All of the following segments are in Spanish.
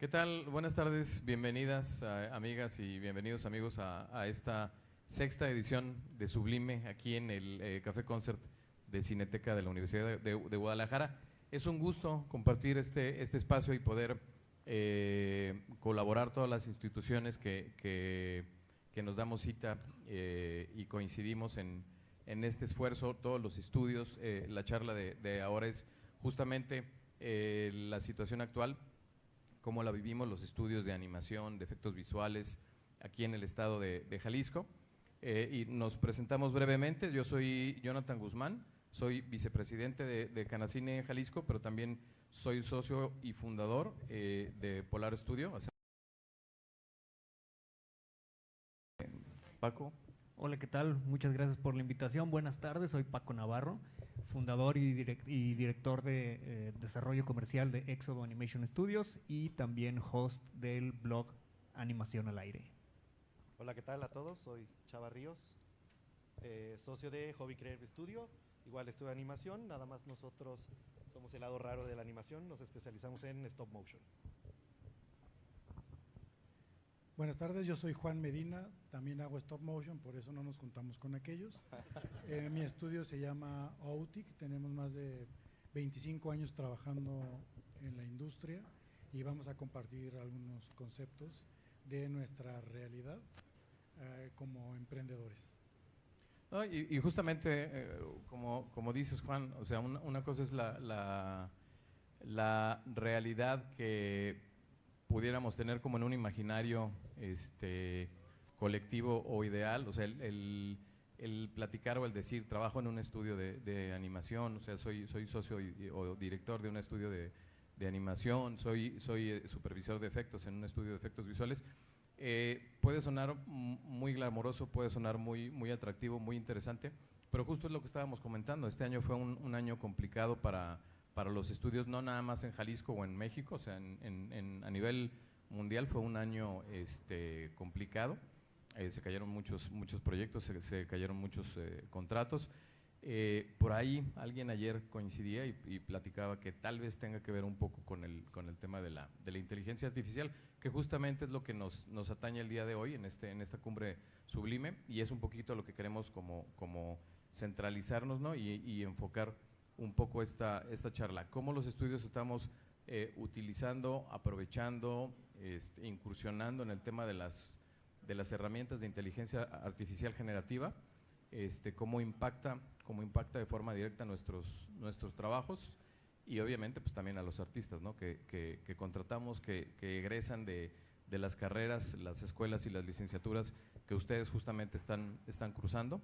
¿Qué tal? Buenas tardes, bienvenidas amigas y bienvenidos amigos a esta sexta edición de Sublime aquí en el Café Concert de Cineteca de la Universidad de Guadalajara. Es un gusto compartir este espacio y poder colaborar todas las instituciones que nos damos cita y coincidimos en este esfuerzo, todos los estudios. La charla de ahora es justamente la situación actual, cómo la vivimos, los estudios de animación, de efectos visuales aquí en el estado de Jalisco. Y nos presentamos brevemente. Yo soy Jonathan Guzmán, soy vicepresidente de Canacine Jalisco, pero también soy socio y fundador de Polar Studio. Paco. Hola, ¿qué tal? Muchas gracias por la invitación. Buenas tardes, soy Paco Navarro, fundador y director de desarrollo comercial de Éxodo Animation Studios y también host del blog Animación al Aire. Hola, ¿qué tal a todos? Soy Chava Ríos, socio de Hobby Creative Studio. Igual estudio animación, nada más nosotros somos el lado raro de la animación, nos especializamos en stop motion. Buenas tardes, yo soy Juan Medina, también hago stop motion, por eso no nos juntamos con aquellos. Mi estudio se llama Autic, tenemos más de 25 años trabajando en la industria y vamos a compartir algunos conceptos de nuestra realidad como emprendedores. No, y justamente, como dices, Juan, o sea, una cosa es la realidad que pudiéramos tener como en un imaginario colectivo o ideal, o sea, el platicar o el decir, trabajo en un estudio de animación, o sea, soy socio o director de un estudio de animación, soy supervisor de efectos en un estudio de efectos visuales. Puede sonar muy glamoroso, puede sonar muy atractivo, muy interesante, pero justo es lo que estábamos comentando. Este año fue un año complicado para los estudios, no nada más en Jalisco o en México, o sea, a nivel mundial fue un año complicado. Se cayeron muchos proyectos, se cayeron muchos contratos. Por ahí alguien ayer coincidía y platicaba que tal vez tenga que ver un poco con el tema de la inteligencia artificial, que justamente es lo que nos atañe el día de hoy en esta cumbre Sublime, y es un poquito lo que queremos como centralizarnos, ¿no? y enfocar un poco esta charla. Cómo los estudios estamos utilizando, aprovechando, incursionando en el tema de las herramientas de inteligencia artificial generativa, cómo impacta de forma directa nuestros trabajos, y obviamente pues también a los artistas, ¿no? que contratamos, que egresan de las carreras, las escuelas y las licenciaturas que ustedes justamente están cruzando.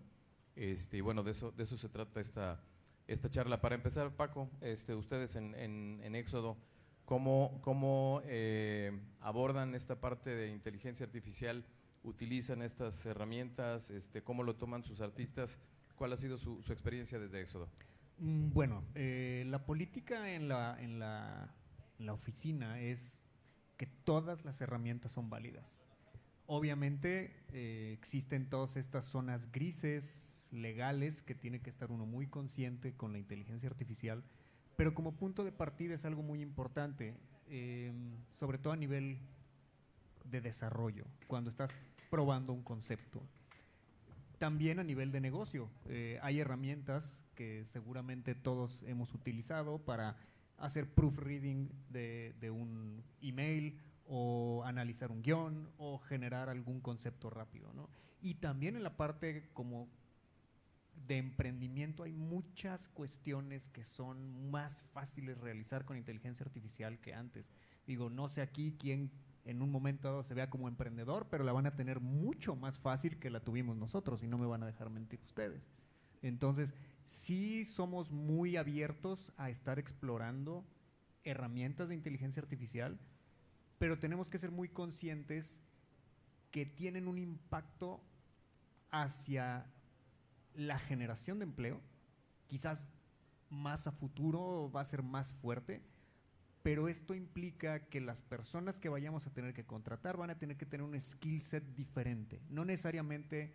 Y bueno, de eso se trata esta charla. Para empezar, Paco, ustedes en Éxodo, ¿cómo abordan esta parte de inteligencia artificial? ¿Utilizan estas herramientas? ¿Cómo lo toman sus artistas? ¿Cuál ha sido su experiencia desde Éxodo? Bueno, la política en la oficina es que todas las herramientas son válidas. Obviamente existen todas estas zonas grises, legales, que tiene que estar uno muy consciente con la inteligencia artificial, pero como punto de partida es algo muy importante, sobre todo a nivel de desarrollo, cuando estás probando un concepto. También a nivel de negocio, hay herramientas que seguramente todos hemos utilizado para hacer proofreading de un email, o analizar un guión, o generar algún concepto rápido, ¿no? Y también en la parte como de emprendimiento hay muchas cuestiones que son más fáciles de realizar con inteligencia artificial que antes. Digo, no sé aquí quién en un momento dado se vea como emprendedor, pero la van a tener mucho más fácil que la tuvimos nosotros, y no me van a dejar mentir ustedes. Entonces, sí somos muy abiertos a estar explorando herramientas de inteligencia artificial, pero tenemos que ser muy conscientes que tienen un impacto hacia la generación de empleo, quizás más a futuro va a ser más fuerte, pero esto implica que las personas que vayamos a tener que contratar van a tener que tener un skill set diferente, no necesariamente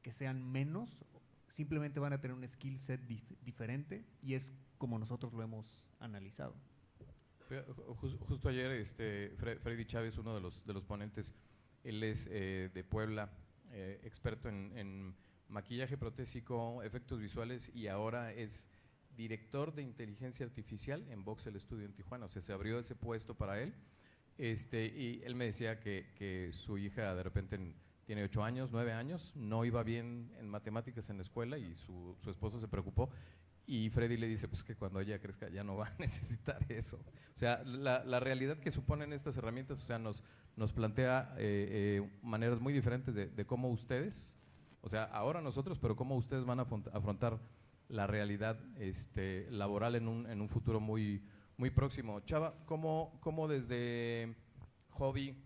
que sean menos, simplemente van a tener un skill set diferente, y es como nosotros lo hemos analizado. Justo ayer Freddy Chávez, uno de los ponentes, él es de Puebla, experto en maquillaje protésico, efectos visuales, y ahora es director de inteligencia artificial en Voxel Studio en Tijuana. O sea, se abrió ese puesto para él. Y él me decía que su hija de repente tiene 8 años, 9 años, no iba bien en matemáticas en la escuela y su esposo se preocupó. Y Freddy le dice pues que cuando ella crezca ya no va a necesitar eso. O sea, la realidad que suponen estas herramientas, o sea, nos plantea maneras muy diferentes de cómo ustedes, o sea, ahora nosotros, pero cómo ustedes van a afrontar la realidad laboral en un futuro muy, muy próximo. Chava, ¿cómo desde hobby,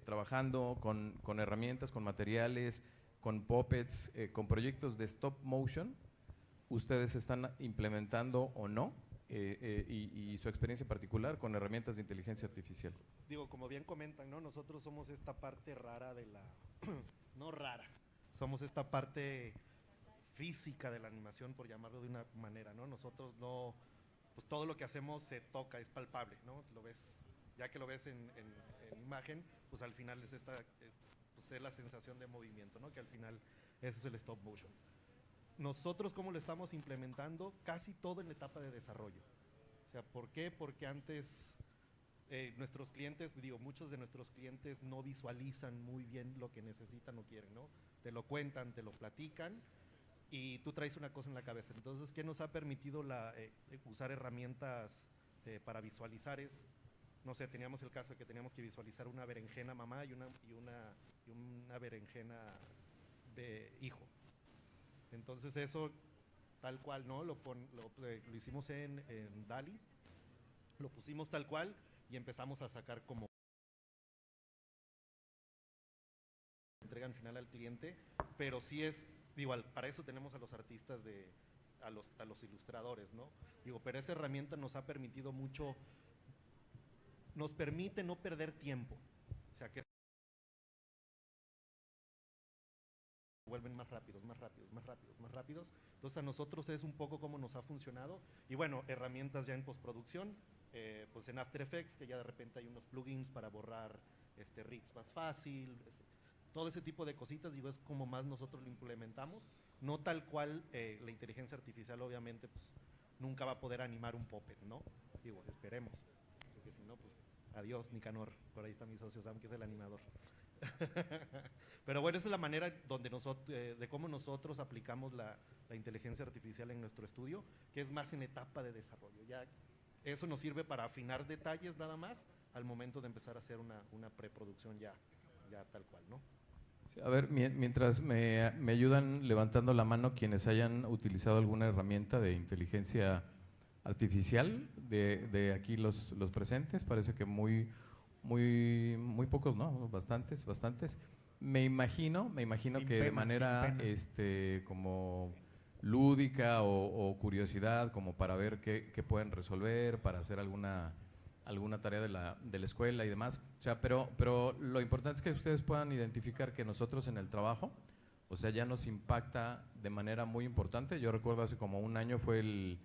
trabajando con herramientas, con materiales, con puppets, con proyectos de stop motion, ustedes están implementando o no, y su experiencia particular con herramientas de inteligencia artificial? Digo, como bien comentan, ¿no? Nosotros somos esta parte rara de la… no rara, somos esta parte física de la animación, por llamarlo de una manera, ¿no? Nosotros no… pues todo lo que hacemos se toca, es palpable, ¿no? Lo ves, ya que lo ves en imagen, pues al final es la sensación de movimiento, ¿no? Que al final eso es el stop motion. Nosotros, ¿cómo lo estamos implementando? Casi todo en la etapa de desarrollo. O sea, ¿por qué? Porque antes nuestros clientes, digo, muchos de nuestros clientes no visualizan muy bien lo que necesitan o quieren, ¿no? Te lo cuentan, te lo platican y tú traes una cosa en la cabeza. Entonces, ¿qué nos ha permitido usar herramientas para visualizar? No sé, teníamos el caso de que teníamos que visualizar una berenjena mamá y una berenjena de hijo. Entonces eso, tal cual, ¿no? Lo hicimos en DALL-E, lo pusimos tal cual y empezamos a sacar como entregan final al cliente, pero sí es, digo, para eso tenemos a los artistas, a los ilustradores, ¿no? Digo, pero esa herramienta nos ha permitido mucho, nos permite no perder tiempo, o sea, que vuelven más rápidos, más rápidos, más rápidos, más rápidos. Entonces a nosotros es un poco como nos ha funcionado. Y bueno, herramientas ya en postproducción, pues en After Effects, que ya de repente hay unos plugins para borrar rigs más fácil, todo ese tipo de cositas, digo, es como más nosotros lo implementamos. No tal cual la inteligencia artificial, obviamente, pues nunca va a poder animar un puppet, ¿no? Digo, esperemos, porque si no, pues adiós, Nicanor, por ahí está mi socio Sam, que es el animador. Pero bueno, esa es la manera donde de cómo nosotros aplicamos la inteligencia artificial en nuestro estudio, que es más en etapa de desarrollo. Ya eso nos sirve para afinar detalles nada más al momento de empezar a hacer una preproducción ya tal cual, ¿no? A ver, mientras me ayudan levantando la mano quienes hayan utilizado alguna herramienta de inteligencia artificial de aquí los presentes, parece que muy pocos, ¿no? Bastantes. Me imagino Sin que de pena, manera sin pena. como lúdica o curiosidad, como para ver qué pueden resolver, para hacer alguna tarea de la escuela y demás. O sea, pero lo importante es que ustedes puedan identificar que nosotros en el trabajo, o sea, ya nos impacta de manera muy importante. Yo recuerdo hace como un año fue el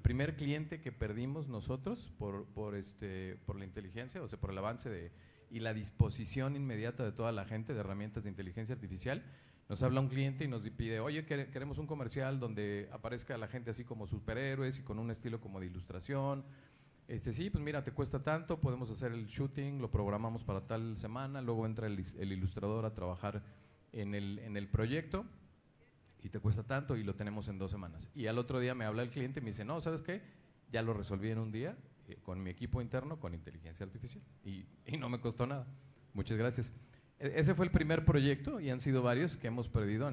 primer cliente que perdimos nosotros por la inteligencia, o sea, por el avance y la disposición inmediata de toda la gente de herramientas de inteligencia artificial. Nos habla un cliente y nos pide, oye, queremos un comercial donde aparezca la gente así como superhéroes y con un estilo como de ilustración. Sí, pues mira, te cuesta tanto, podemos hacer el shooting, lo programamos para tal semana, luego entra el ilustrador a trabajar en el proyecto y te cuesta tanto y lo tenemos en 2 semanas. Y al otro día me habla el cliente y me dice, no, ¿sabes qué? Ya lo resolví en un día con mi equipo interno con inteligencia artificial y no me costó nada. Muchas gracias. Ese fue el primer proyecto y han sido varios que hemos perdido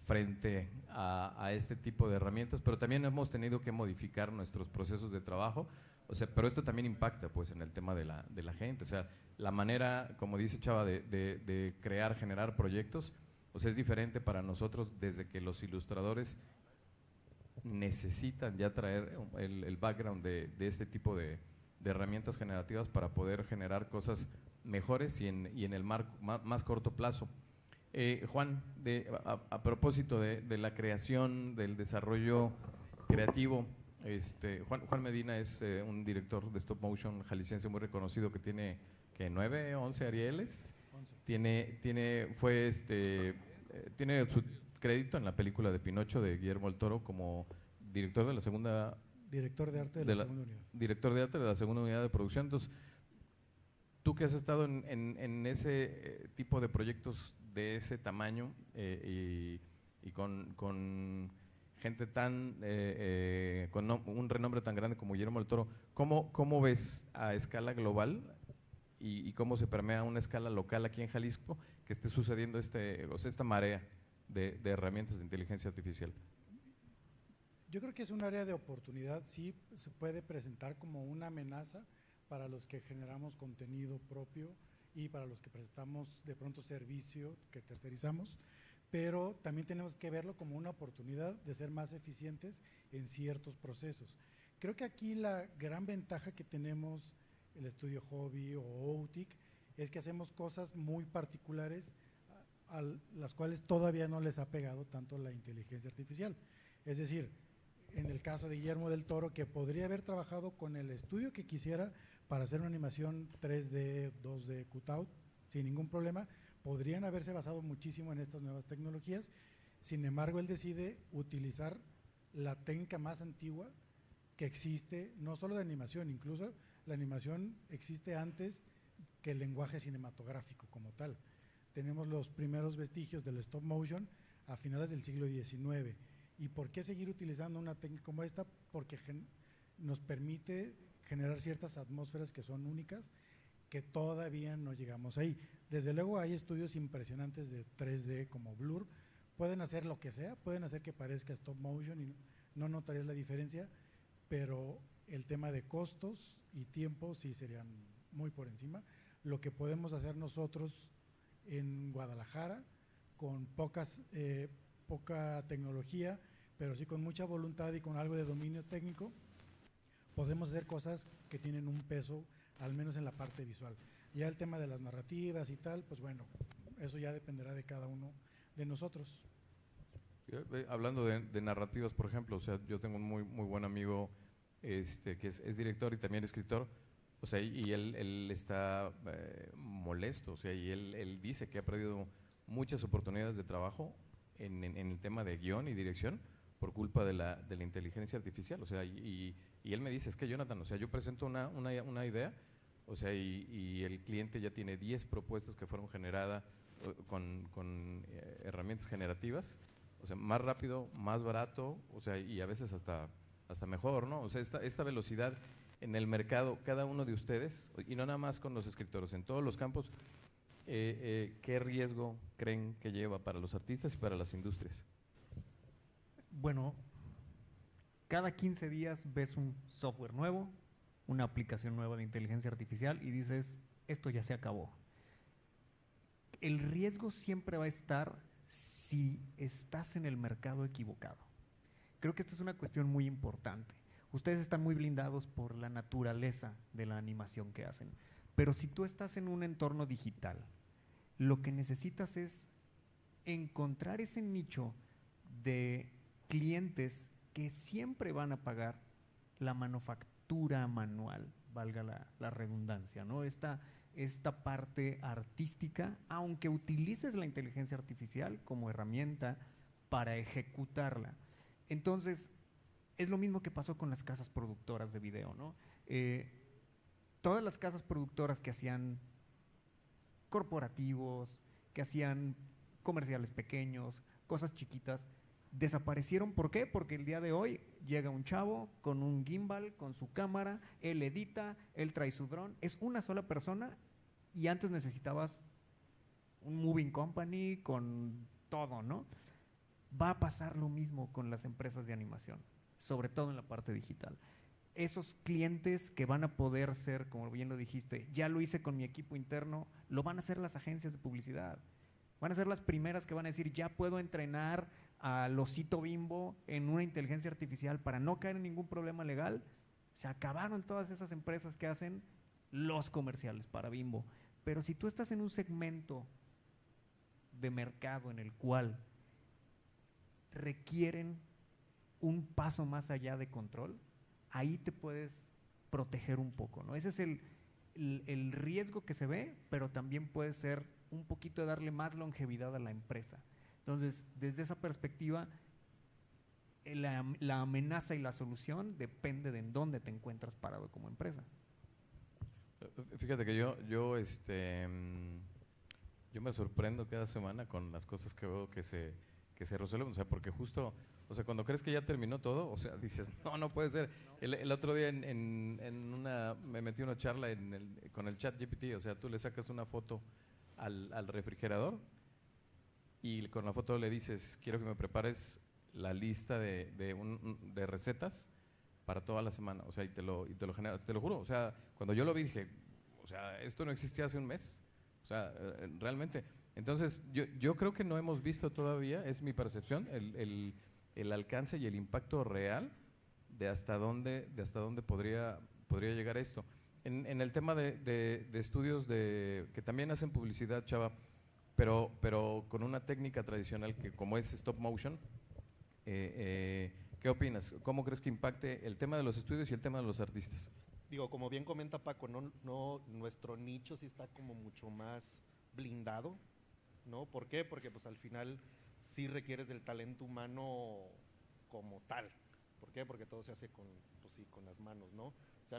frente a este tipo de herramientas, pero también hemos tenido que modificar nuestros procesos de trabajo. O sea, pero esto también impacta pues en el tema de la gente. O sea, la manera, como dice Chava, de crear, generar proyectos, o sea, es diferente para nosotros desde que los ilustradores necesitan ya traer el background de este tipo de herramientas generativas para poder generar cosas mejores y en el más corto plazo. Juan, a propósito de la creación, del desarrollo creativo, Juan Medina es un director de stop motion jalisciense muy reconocido que tiene que 9, 11 Arieles. 11. Tiene su crédito en la película de Pinocho de Guillermo del Toro como director de la segunda Director de arte de la segunda unidad. director de arte de la segunda unidad de producción. Entonces, tú que has estado en ese tipo de proyectos de ese tamaño y con gente tan con un renombre tan grande como Guillermo del Toro, ¿cómo ves a escala global y cómo se permea a una escala local aquí en Jalisco que esté sucediendo esta marea de herramientas de inteligencia artificial? Yo creo que es un área de oportunidad, sí se puede presentar como una amenaza para los que generamos contenido propio y para los que prestamos de pronto servicio que tercerizamos, pero también tenemos que verlo como una oportunidad de ser más eficientes en ciertos procesos. Creo que aquí la gran ventaja que tenemos el estudio Hobby o OUTIC es que hacemos cosas muy particulares a las cuales todavía no les ha pegado tanto la inteligencia artificial. Es decir, en el caso de Guillermo del Toro, que podría haber trabajado con el estudio que quisiera para hacer una animación 3D, 2D, cutout, sin ningún problema, podrían haberse basado muchísimo en estas nuevas tecnologías. Sin embargo, él decide utilizar la técnica más antigua que existe, no solo de animación, incluso la animación existe antes que el lenguaje cinematográfico como tal. Tenemos los primeros vestigios del stop motion a finales del siglo XIX. ¿Y por qué seguir utilizando una técnica como esta? Porque nos permite generar ciertas atmósferas que son únicas, que todavía no llegamos ahí. Desde luego hay estudios impresionantes de 3D como Blur, pueden hacer lo que sea, pueden hacer que parezca stop motion y no notarías la diferencia, pero el tema de costos y tiempo sí serían muy por encima. Lo que podemos hacer nosotros en Guadalajara con poca tecnología, pero sí con mucha voluntad y con algo de dominio técnico, podemos hacer cosas que tienen un peso, al menos en la parte visual. Ya el tema de las narrativas y tal, pues bueno, eso ya dependerá de cada uno de nosotros. Hablando de narrativas, por ejemplo, o sea, yo tengo un muy buen amigo que es director y también escritor, o sea, y él está molesto, o sea, y él dice que ha perdido muchas oportunidades de trabajo en el tema de guión y dirección por culpa de la inteligencia artificial, o sea, y él me dice, es que Jonathan, o sea, yo presento una idea, o sea, y el cliente ya tiene 10 propuestas que fueron generadas con herramientas generativas, o sea, más rápido, más barato, o sea, y a veces hasta mejor, ¿no? O sea, esta velocidad en el mercado, cada uno de ustedes, y no nada más con los escritores, en todos los campos, ¿qué riesgo creen que lleva para los artistas y para las industrias? Bueno, cada 15 días ves un software nuevo, una aplicación nueva de inteligencia artificial y dices, esto ya se acabó. El riesgo siempre va a estar si estás en el mercado equivocado. Creo que esta es una cuestión muy importante. Ustedes están muy blindados por la naturaleza de la animación que hacen, pero si tú estás en un entorno digital, lo que necesitas es encontrar ese nicho de clientes que siempre van a pagar la manufactura manual, valga la redundancia, ¿no? Esta parte artística, aunque utilices la inteligencia artificial como herramienta para ejecutarla. Entonces, es lo mismo que pasó con las casas productoras de video, ¿no? Todas las casas productoras que hacían corporativos, que hacían comerciales pequeños, cosas chiquitas, desaparecieron. ¿Por qué? Porque el día de hoy llega un chavo con un gimbal, con su cámara, él edita, él trae su dron, es una sola persona y antes necesitabas un moving company con todo, ¿no? Va a pasar lo mismo con las empresas de animación, sobre todo en la parte digital. Esos clientes que van a poder ser, como bien lo dijiste, ya lo hice con mi equipo interno, lo van a hacer las agencias de publicidad. Van a ser las primeras que van a decir, ya puedo entrenar al osito Bimbo en una inteligencia artificial para no caer en ningún problema legal. Se acabaron todas esas empresas que hacen los comerciales para Bimbo. Pero si tú estás en un segmento de mercado en el cual requieren un paso más allá de control, ahí te puedes proteger un poco, ¿no? Ese es el riesgo que se ve, pero también puede ser un poquito de darle más longevidad a la empresa. Entonces, desde esa perspectiva, la amenaza y la solución depende de en dónde te encuentras parado como empresa. Fíjate que yo me sorprendo cada semana con las cosas que veo que se resuelven, o sea, porque justo, o sea, cuando crees que ya terminó todo, o sea, dices, no puede ser. El otro día me metí una charla con el ChatGPT, o sea, tú le sacas una foto al refrigerador y con la foto le dices, quiero que me prepares la lista de recetas para toda la semana, o sea, y te lo genera, te lo juro, o sea, cuando yo lo vi dije, o sea, esto no existía hace un mes, o sea, realmente. Entonces, yo creo que no hemos visto todavía, es mi percepción, el alcance y el impacto real de hasta dónde podría llegar esto. En el tema de estudios que también hacen publicidad, Chava, pero con una técnica tradicional que como es stop motion, ¿qué opinas? ¿Cómo crees que impacte el tema de los estudios y el tema de los artistas? Digo, como bien comenta Paco, nuestro nicho sí está como mucho más blindado, ¿no? ¿Por qué? Porque pues al final sí requieres del talento humano como tal. ¿Por qué? Porque todo se hace con las manos, ¿no? O sea,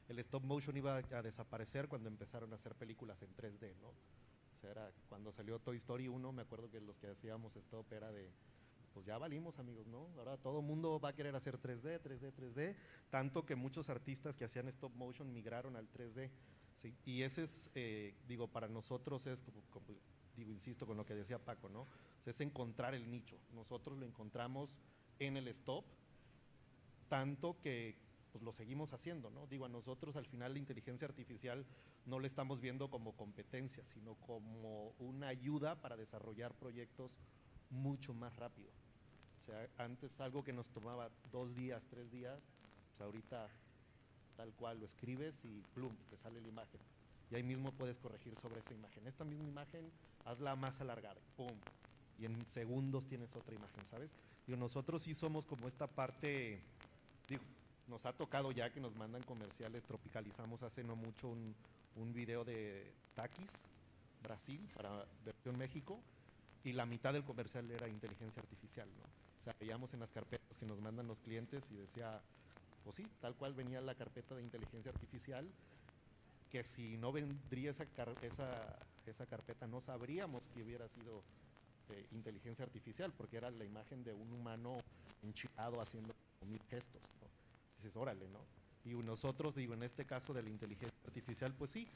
el stop motion iba a desaparecer cuando empezaron a hacer películas en 3D, ¿no? O sea, era cuando salió Toy Story 1, me acuerdo que los que hacíamos stop era pues ya valimos, amigos, ¿no? Ahora todo el mundo va a querer hacer 3D, tanto que muchos artistas que hacían stop motion migraron al 3D, ¿sí? Y ese es, para nosotros es, insisto con lo que decía Paco, ¿no? O sea, es encontrar el nicho. Nosotros lo encontramos en el stop, tanto que pues lo seguimos haciendo, ¿no? A nosotros al final la inteligencia artificial no la estamos viendo como competencia, sino como una ayuda para desarrollar proyectos mucho más rápido. O sea, antes algo que nos tomaba 2 días, 3 días, pues ahorita tal cual lo escribes y plum, te sale la imagen. Y ahí mismo puedes corregir sobre esa imagen. Esta misma imagen, hazla más alargada, pum, y en segundos tienes otra imagen, ¿sabes? Nosotros sí somos como esta parte, nos ha tocado ya que nos mandan comerciales, tropicalizamos hace no mucho un video de Takis, Brasil, para versión México, y la mitad del comercial era inteligencia artificial, ¿no? O sea, veíamos en las carpetas que nos mandan los clientes y decía, pues sí, tal cual venía la carpeta de inteligencia artificial, que si no vendría esa carpeta no sabríamos que hubiera sido inteligencia artificial, porque era la imagen de un humano enchilado haciendo 1000 gestos, ¿no? Dices, órale, ¿no? Y nosotros, en este caso de la inteligencia artificial, pues sí,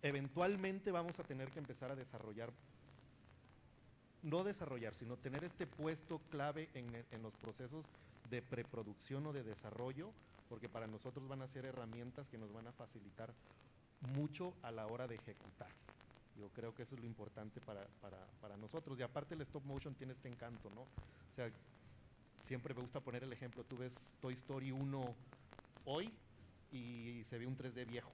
eventualmente vamos a tener que empezar a sino tener este puesto clave en los procesos de preproducción o de desarrollo, porque para nosotros van a ser herramientas que nos van a facilitar mucho a la hora de ejecutar. Yo creo que eso es lo importante para nosotros. Y aparte el stop motion tiene este encanto, ¿no? O sea, siempre me gusta poner el ejemplo, tú ves Toy Story 1 hoy y se ve un 3D viejo,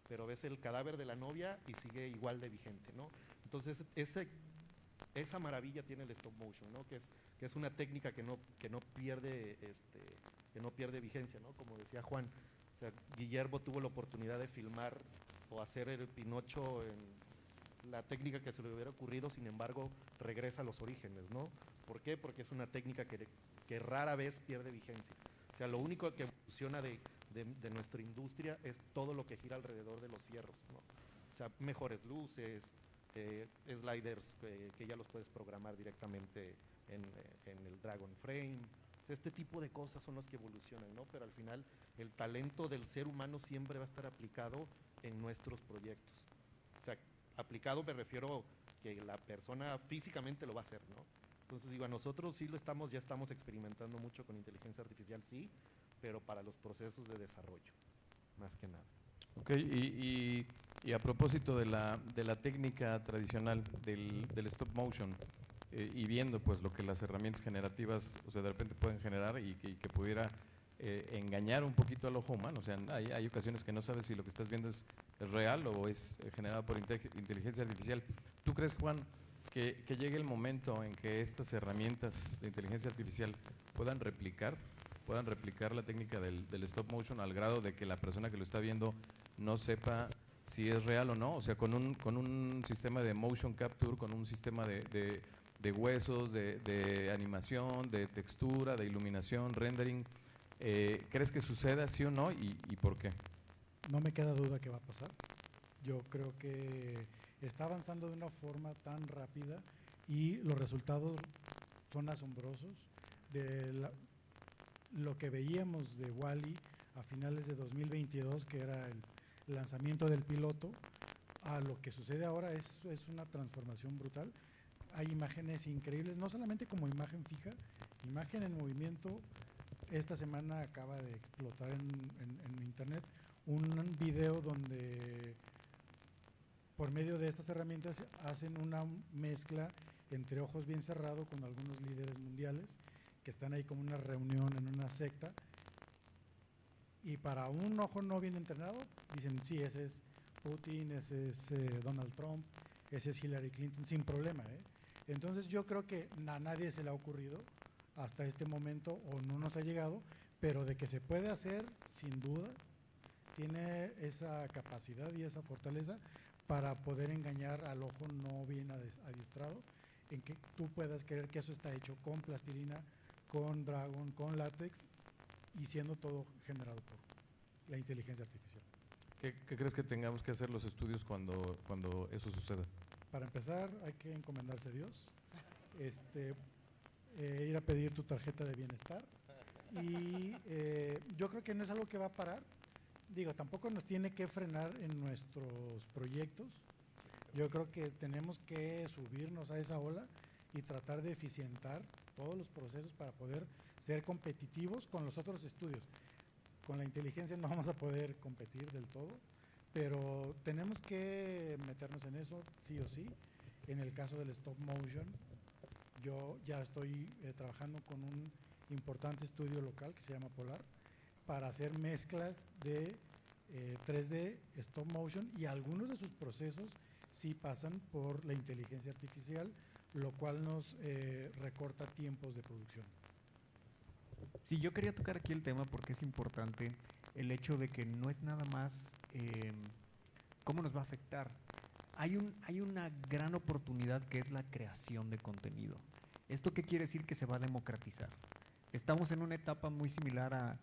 pero ves el cadáver de la novia y sigue igual de vigente, ¿no? Entonces, esa maravilla tiene el stop motion, ¿no? Que es una técnica que no pierde vigencia, ¿no? Como decía Juan, o sea, Guillermo tuvo la oportunidad de filmar o hacer el Pinocho en la técnica que se le hubiera ocurrido, sin embargo, regresa a los orígenes, ¿no? ¿Por qué? Porque es una técnica que rara vez pierde vigencia. O sea, lo único que evoluciona de nuestra industria es todo lo que gira alrededor de los fierros, ¿no? O sea, mejores luces, sliders que ya los puedes programar directamente en el Dragon Frame. O sea, este tipo de cosas son las que evolucionan, ¿no? Pero al final el talento del ser humano siempre va a estar aplicado en nuestros proyectos. O sea, aplicado me refiero que la persona físicamente lo va a hacer, ¿no? Entonces a nosotros sí ya estamos experimentando mucho con inteligencia artificial, sí, pero para los procesos de desarrollo, más que nada. Ok, y a propósito de la técnica tradicional del stop motion, y viendo pues lo que las herramientas generativas, o sea, de repente pueden generar y que pudiera engañar un poquito al ojo humano, o sea, hay ocasiones que no sabes si lo que estás viendo es real o es generado por inteligencia artificial. ¿Tú crees, Juan, que llegue el momento en que estas herramientas de inteligencia artificial puedan puedan replicar la técnica del stop motion al grado de que la persona que lo está viendo no sepa si es real o no. O sea, con un sistema de motion capture, con un sistema de huesos, de animación, de textura, de iluminación, rendering, ¿crees que suceda sí o no y por qué? No me queda duda que va a pasar. Yo creo que está avanzando de una forma tan rápida y los resultados son asombrosos. Lo que veíamos de WALL-E a finales de 2022, que era el lanzamiento del piloto, a lo que sucede ahora es una transformación brutal. Hay imágenes increíbles, no solamente como imagen fija, imagen en movimiento. Esta semana acaba de explotar en internet un video donde por medio de estas herramientas hacen una mezcla entre ojos bien cerrados con algunos líderes mundiales que están ahí como una reunión en una secta, y para un ojo no bien entrenado dicen sí, ese es Putin, ese es Donald Trump, ese es Hillary Clinton, sin problema, ¿eh? Entonces yo creo que a nadie se le ha ocurrido hasta este momento, o no nos ha llegado, pero de que se puede hacer, sin duda, tiene esa capacidad y esa fortaleza para poder engañar al ojo no bien adiestrado, en que tú puedas creer que eso está hecho con plastilina, con Dragon, con látex, y siendo todo generado por la inteligencia artificial. ¿Qué crees que tengamos que hacer los estudios cuando eso suceda? Para empezar, hay que encomendarse a Dios, ir a pedir tu tarjeta de bienestar, y yo creo que no es algo que va a parar. Digo, tampoco nos tiene que frenar en nuestros proyectos. Yo creo que tenemos que subirnos a esa ola y tratar de eficientar todos los procesos para poder ser competitivos con los otros estudios. Con la inteligencia no vamos a poder competir del todo, pero tenemos que meternos en eso sí o sí. En el caso del stop motion, yo ya estoy trabajando con un importante estudio local que se llama Polar, para hacer mezclas de 3D, stop motion, y algunos de sus procesos sí pasan por la inteligencia artificial, lo cual nos recorta tiempos de producción. Sí, yo quería tocar aquí el tema porque es importante el hecho de que no es nada más cómo nos va a afectar. Hay una gran oportunidad que es la creación de contenido. ¿Esto qué quiere decir? Que se va a democratizar. Estamos en una etapa muy similar a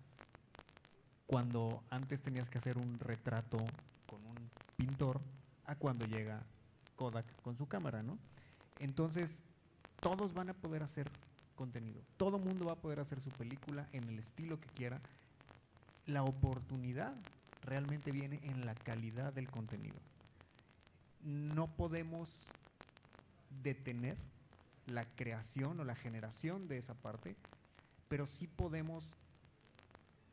cuando antes tenías que hacer un retrato con un pintor, a cuando llega Kodak con su cámara, ¿no? Entonces, todos van a poder hacer contenido. Todo mundo va a poder hacer su película en el estilo que quiera. La oportunidad realmente viene en la calidad del contenido. No podemos detener la creación o la generación de esa parte, pero sí podemos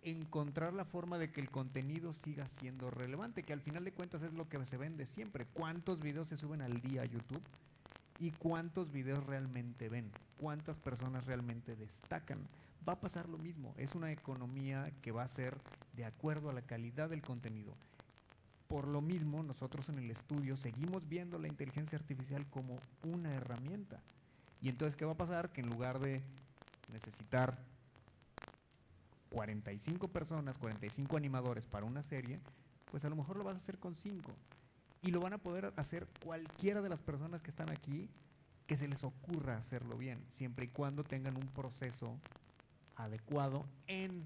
encontrar la forma de que el contenido siga siendo relevante, que al final de cuentas es lo que se vende siempre. ¿Cuántos videos se suben al día a YouTube? ¿Y cuántos videos realmente ven? ¿Cuántas personas realmente destacan? Va a pasar lo mismo. Es una economía que va a ser de acuerdo a la calidad del contenido. Por lo mismo, nosotros en el estudio seguimos viendo la inteligencia artificial como una herramienta. Y entonces, ¿qué va a pasar? Que en lugar de necesitar 45 personas, 45 animadores para una serie, pues a lo mejor lo vas a hacer con 5. Y lo van a poder hacer cualquiera de las personas que están aquí que se les ocurra hacerlo bien, siempre y cuando tengan un proceso adecuado en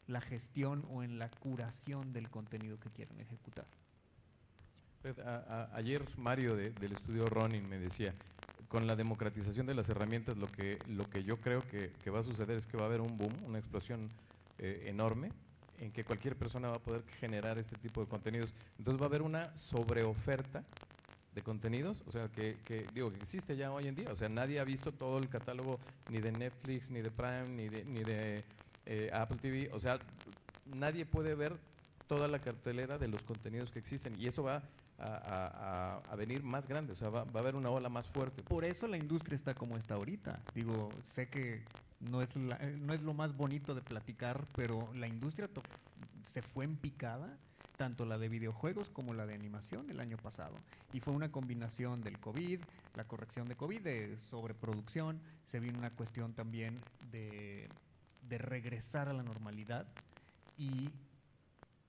la gestión o en la curación del contenido que quieran ejecutar. Ayer Mario del estudio Ronin me decía, con la democratización de las herramientas, lo que yo creo que va a suceder es que va a haber un boom, una explosión enorme, en que cualquier persona va a poder generar este tipo de contenidos. Entonces va a haber una sobreoferta de contenidos, o sea, que existe ya hoy en día. O sea, nadie ha visto todo el catálogo ni de Netflix, ni de Prime, ni de Apple TV. O sea, nadie puede ver toda la cartelera de los contenidos que existen, y eso va a venir más grande. O sea, va a haber una ola más fuerte. Por eso la industria está como está ahorita. Digo, sé que no es lo más bonito de platicar, pero la industria se fue en picada, tanto la de videojuegos como la de animación el año pasado. Y fue una combinación del COVID, la corrección de COVID, de sobreproducción. Se vino una cuestión también de de regresar a la normalidad y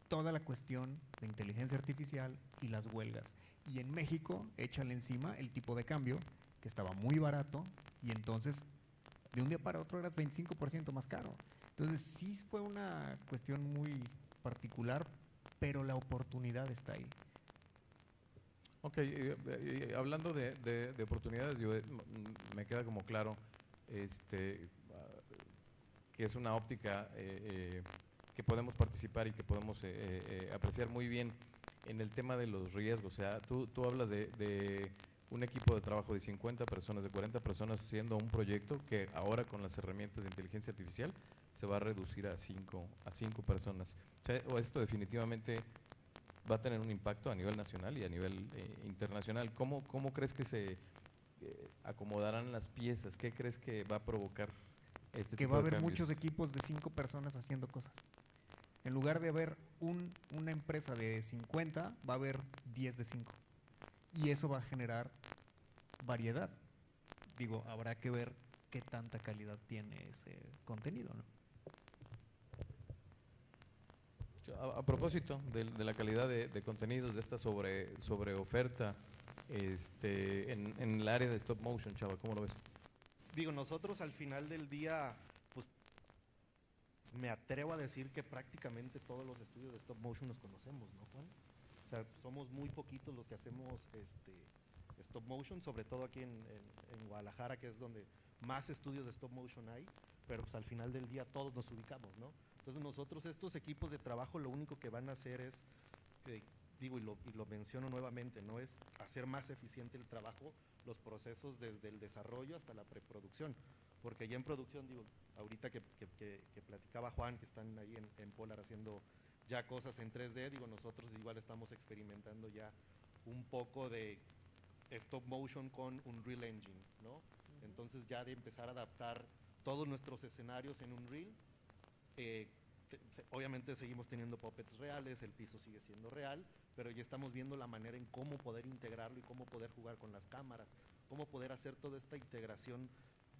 toda la cuestión de inteligencia artificial y las huelgas. Y en México, échale encima el tipo de cambio, que estaba muy barato, y entonces de un día para otro era 25% más caro. Entonces sí fue una cuestión muy particular, pero la oportunidad está ahí. Ok, hablando de oportunidades, me queda como claro que es una óptica que podemos participar y que podemos apreciar muy bien en el tema de los riesgos. O sea, tú hablas de un equipo de trabajo de 50 personas, de 40 personas haciendo un proyecto que ahora con las herramientas de inteligencia artificial se va a reducir a 5 personas. O sea, esto definitivamente va a tener un impacto a nivel nacional y a nivel internacional. ¿Cómo crees que se acomodarán las piezas? ¿Qué crees que va a provocar este Que tipo va a de haber cambios? muchos equipos de 5 personas haciendo cosas. En lugar de haber una empresa de 50, va a haber 10 de 5. Y eso va a generar variedad. Digo, habrá que ver qué tanta calidad tiene ese contenido, ¿no? A propósito de la calidad de contenidos, de esta sobre oferta en el área de stop motion, Chava, ¿cómo lo ves? Digo, nosotros al final del día, pues me atrevo a decir que prácticamente todos los estudios de stop motion los conocemos, ¿no, Juan? O sea, somos muy poquitos los que hacemos stop motion, sobre todo aquí en Guadalajara, que es donde más estudios de stop motion hay, pero pues al final del día todos nos ubicamos, ¿no? Entonces nosotros, estos equipos de trabajo, lo único que van a hacer es, digo, y lo menciono nuevamente, ¿no? Es hacer más eficiente el trabajo, los procesos desde el desarrollo hasta la preproducción. Porque ya en producción, digo, ahorita que platicaba Juan, que están ahí en Polar haciendo ya cosas en 3D, digo, nosotros igual estamos experimentando ya un poco de stop motion con Unreal Engine, ¿no? Entonces ya de empezar a adaptar todos nuestros escenarios en Unreal, obviamente seguimos teniendo puppets reales, el piso sigue siendo real, pero ya estamos viendo la manera en cómo poder integrarlo y cómo poder jugar con las cámaras, cómo poder hacer toda esta integración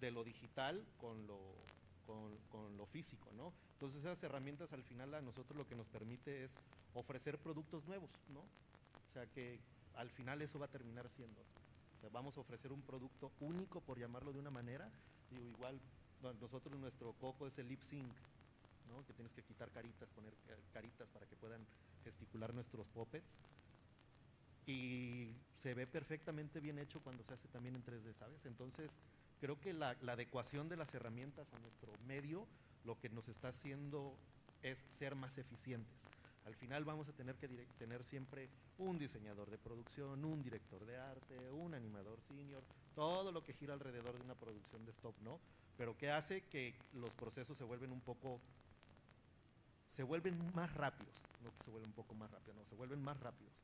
de lo digital con lo físico, ¿no? Entonces esas herramientas al final a nosotros lo que nos permite es ofrecer productos nuevos, ¿no? O sea que al final eso va a terminar siendo. O sea, vamos a ofrecer un producto único, por llamarlo de una manera. Digo, igual, bueno, nosotros nuestro coco es el lip sync, ¿no? Que tienes que quitar caritas, poner caritas para que puedan gesticular nuestros puppets. Y se ve perfectamente bien hecho cuando se hace también en 3D, ¿sabes? Entonces, creo que la adecuación de las herramientas a nuestro medio, lo que nos está haciendo es ser más eficientes. Al final vamos a tener que tener siempre un diseñador de producción, un director de arte, un animador senior, todo lo que gira alrededor de una producción de stop, ¿no? Pero que hace que los procesos se vuelven más rápidos, no que se vuelven un poco más rápidos, no, se vuelven más rápidos.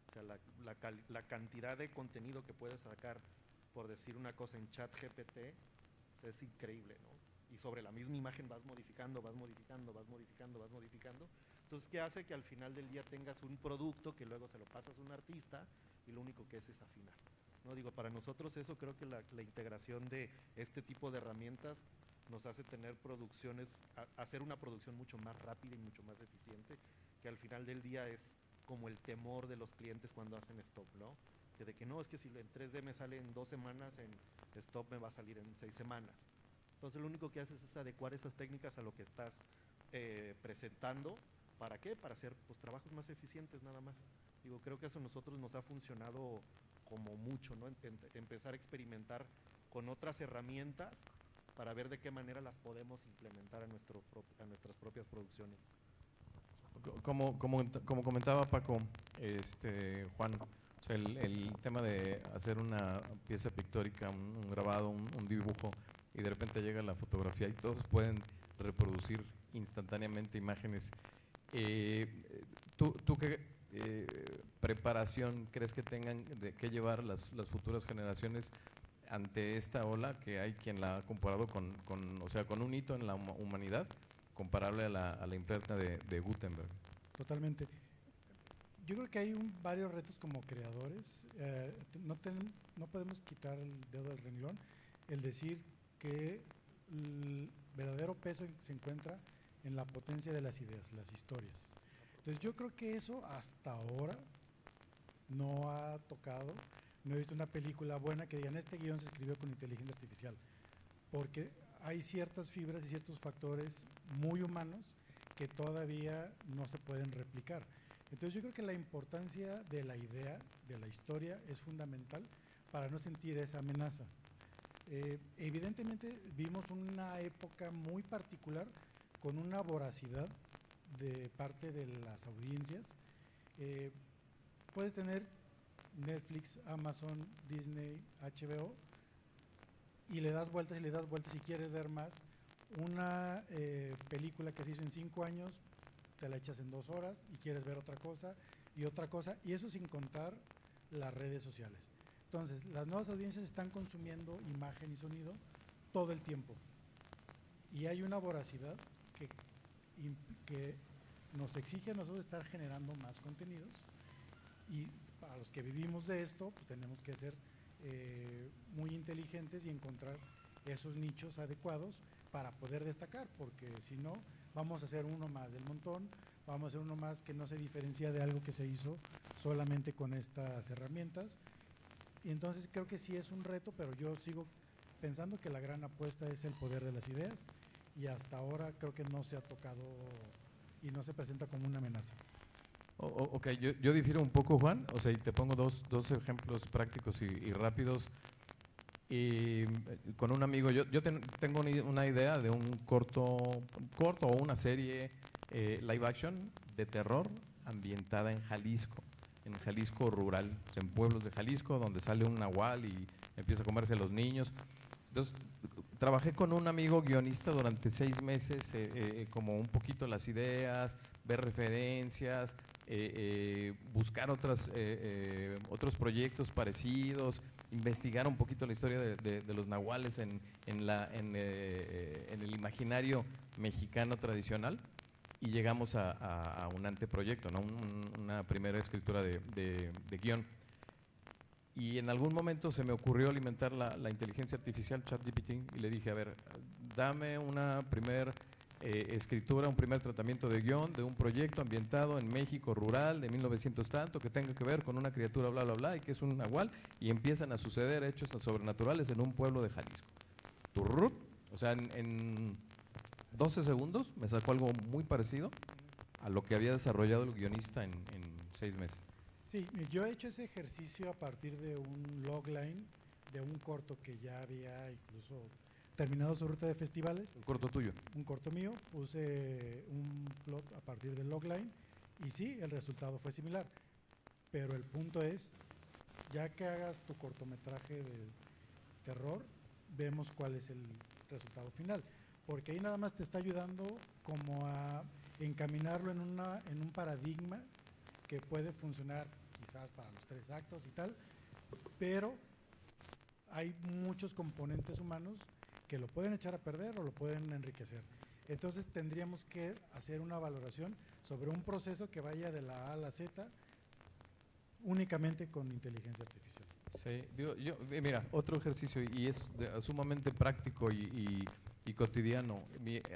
O sea, la cantidad de contenido que puedes sacar, por decir una cosa, en ChatGPT, o sea, es increíble, ¿no? Y sobre la misma imagen vas modificando. Entonces, ¿qué hace? Que al final del día tengas un producto que luego se lo pasas a un artista y lo único que es afinar. No digo, para nosotros eso creo que la integración de este tipo de herramientas nos hace tener producciones, hacer una producción mucho más rápida y mucho más eficiente, que al final del día es como el temor de los clientes cuando hacen stop, ¿no? Que de que no, es que si en 3D me sale en 2 semanas, en stop me va a salir en 6 semanas. Entonces lo único que haces es adecuar esas técnicas a lo que estás presentando. ¿Para qué? Para hacer pues trabajos más eficientes nada más. Digo, creo que eso a nosotros nos ha funcionado como mucho, ¿no? Empezar a experimentar con otras herramientas para ver de qué manera las podemos implementar a nuestras propias producciones. Como comentaba Paco, Juan, o sea, el tema de hacer una pieza pictórica, un grabado, un dibujo, y de repente llega la fotografía y todos pueden reproducir instantáneamente imágenes. ¿Tú qué preparación crees que tengan que llevar las futuras generaciones ante esta ola que hay quien la ha comparado o sea, con un hito en la humanidad comparable a la imprenta de Gutenberg? Totalmente. Yo creo que hay varios retos como creadores. No podemos quitar el dedo del renglón, el decir que verdadero peso se encuentra en la potencia de las ideas, las historias. Entonces yo creo que eso hasta ahora no ha tocado, no he visto una película buena que digan este guión se escribió con inteligencia artificial, porque hay ciertas fibras y ciertos factores muy humanos que todavía no se pueden replicar. Entonces yo creo que la importancia de la idea, de la historia, es fundamental para no sentir esa amenaza. Evidentemente vimos una época muy particular con una voracidad de parte de las audiencias. Puedes tener Netflix, Amazon, Disney, HBO y le das vueltas y le das vueltas si quieres ver más. Una película que se hizo en 5 años, te la echas en 2 horas y quieres ver otra cosa, y eso sin contar las redes sociales. Entonces, las nuevas audiencias están consumiendo imagen y sonido todo el tiempo. Y hay una voracidad que nos exige a nosotros estar generando más contenidos, y para los que vivimos de esto, pues tenemos que ser muy inteligentes y encontrar esos nichos adecuados para poder destacar, porque si no, vamos a ser uno más del montón, vamos a ser uno más que no se diferencia de algo que se hizo solamente con estas herramientas. Y entonces creo que sí es un reto, pero yo sigo pensando que la gran apuesta es el poder de las ideas, y hasta ahora creo que no se ha tocado y no se presenta como una amenaza. Ok, yo difiero un poco, Juan, o sea, y te pongo dos ejemplos prácticos y rápidos. Y con un amigo, yo tengo una idea de un corto o una serie live action de terror ambientada en Jalisco rural, o sea, en pueblos de Jalisco, donde sale un nahual y empieza a comerse a los niños. Entonces, trabajé con un amigo guionista durante 6 meses, como un poquito las ideas, ver referencias, buscar otros proyectos parecidos, investigar un poquito la historia de los nahuales en el imaginario mexicano tradicional, y llegamos a un anteproyecto, ¿no? Una primera escritura de guión. Y en algún momento se me ocurrió alimentar la inteligencia artificial ChatGPT y le dije, a ver, dame una primer escritura, un primer tratamiento de guión de un proyecto ambientado en México rural de 1900 tanto, que tenga que ver con una criatura bla bla bla y que es un nahual, y empiezan a suceder hechos sobrenaturales en un pueblo de Jalisco. Turrup, o sea, en 12 segundos me sacó algo muy parecido a lo que había desarrollado el guionista en 6 meses. Sí, yo he hecho ese ejercicio a partir de un logline, de un corto que ya había incluso terminado su ruta de festivales. Un corto tuyo. Un corto mío, puse un plot a partir del logline y sí, el resultado fue similar. Pero el punto es, ya que hagas tu cortometraje de terror, vemos cuál es el resultado final. Porque ahí nada más te está ayudando como a encaminarlo en un paradigma que puede funcionar quizás para los 3 actos y tal, pero hay muchos componentes humanos que lo pueden echar a perder o lo pueden enriquecer. Entonces tendríamos que hacer una valoración sobre un proceso que vaya de la A a la Z únicamente con inteligencia artificial. Sí, mira, otro ejercicio, y es sumamente práctico y cotidiano.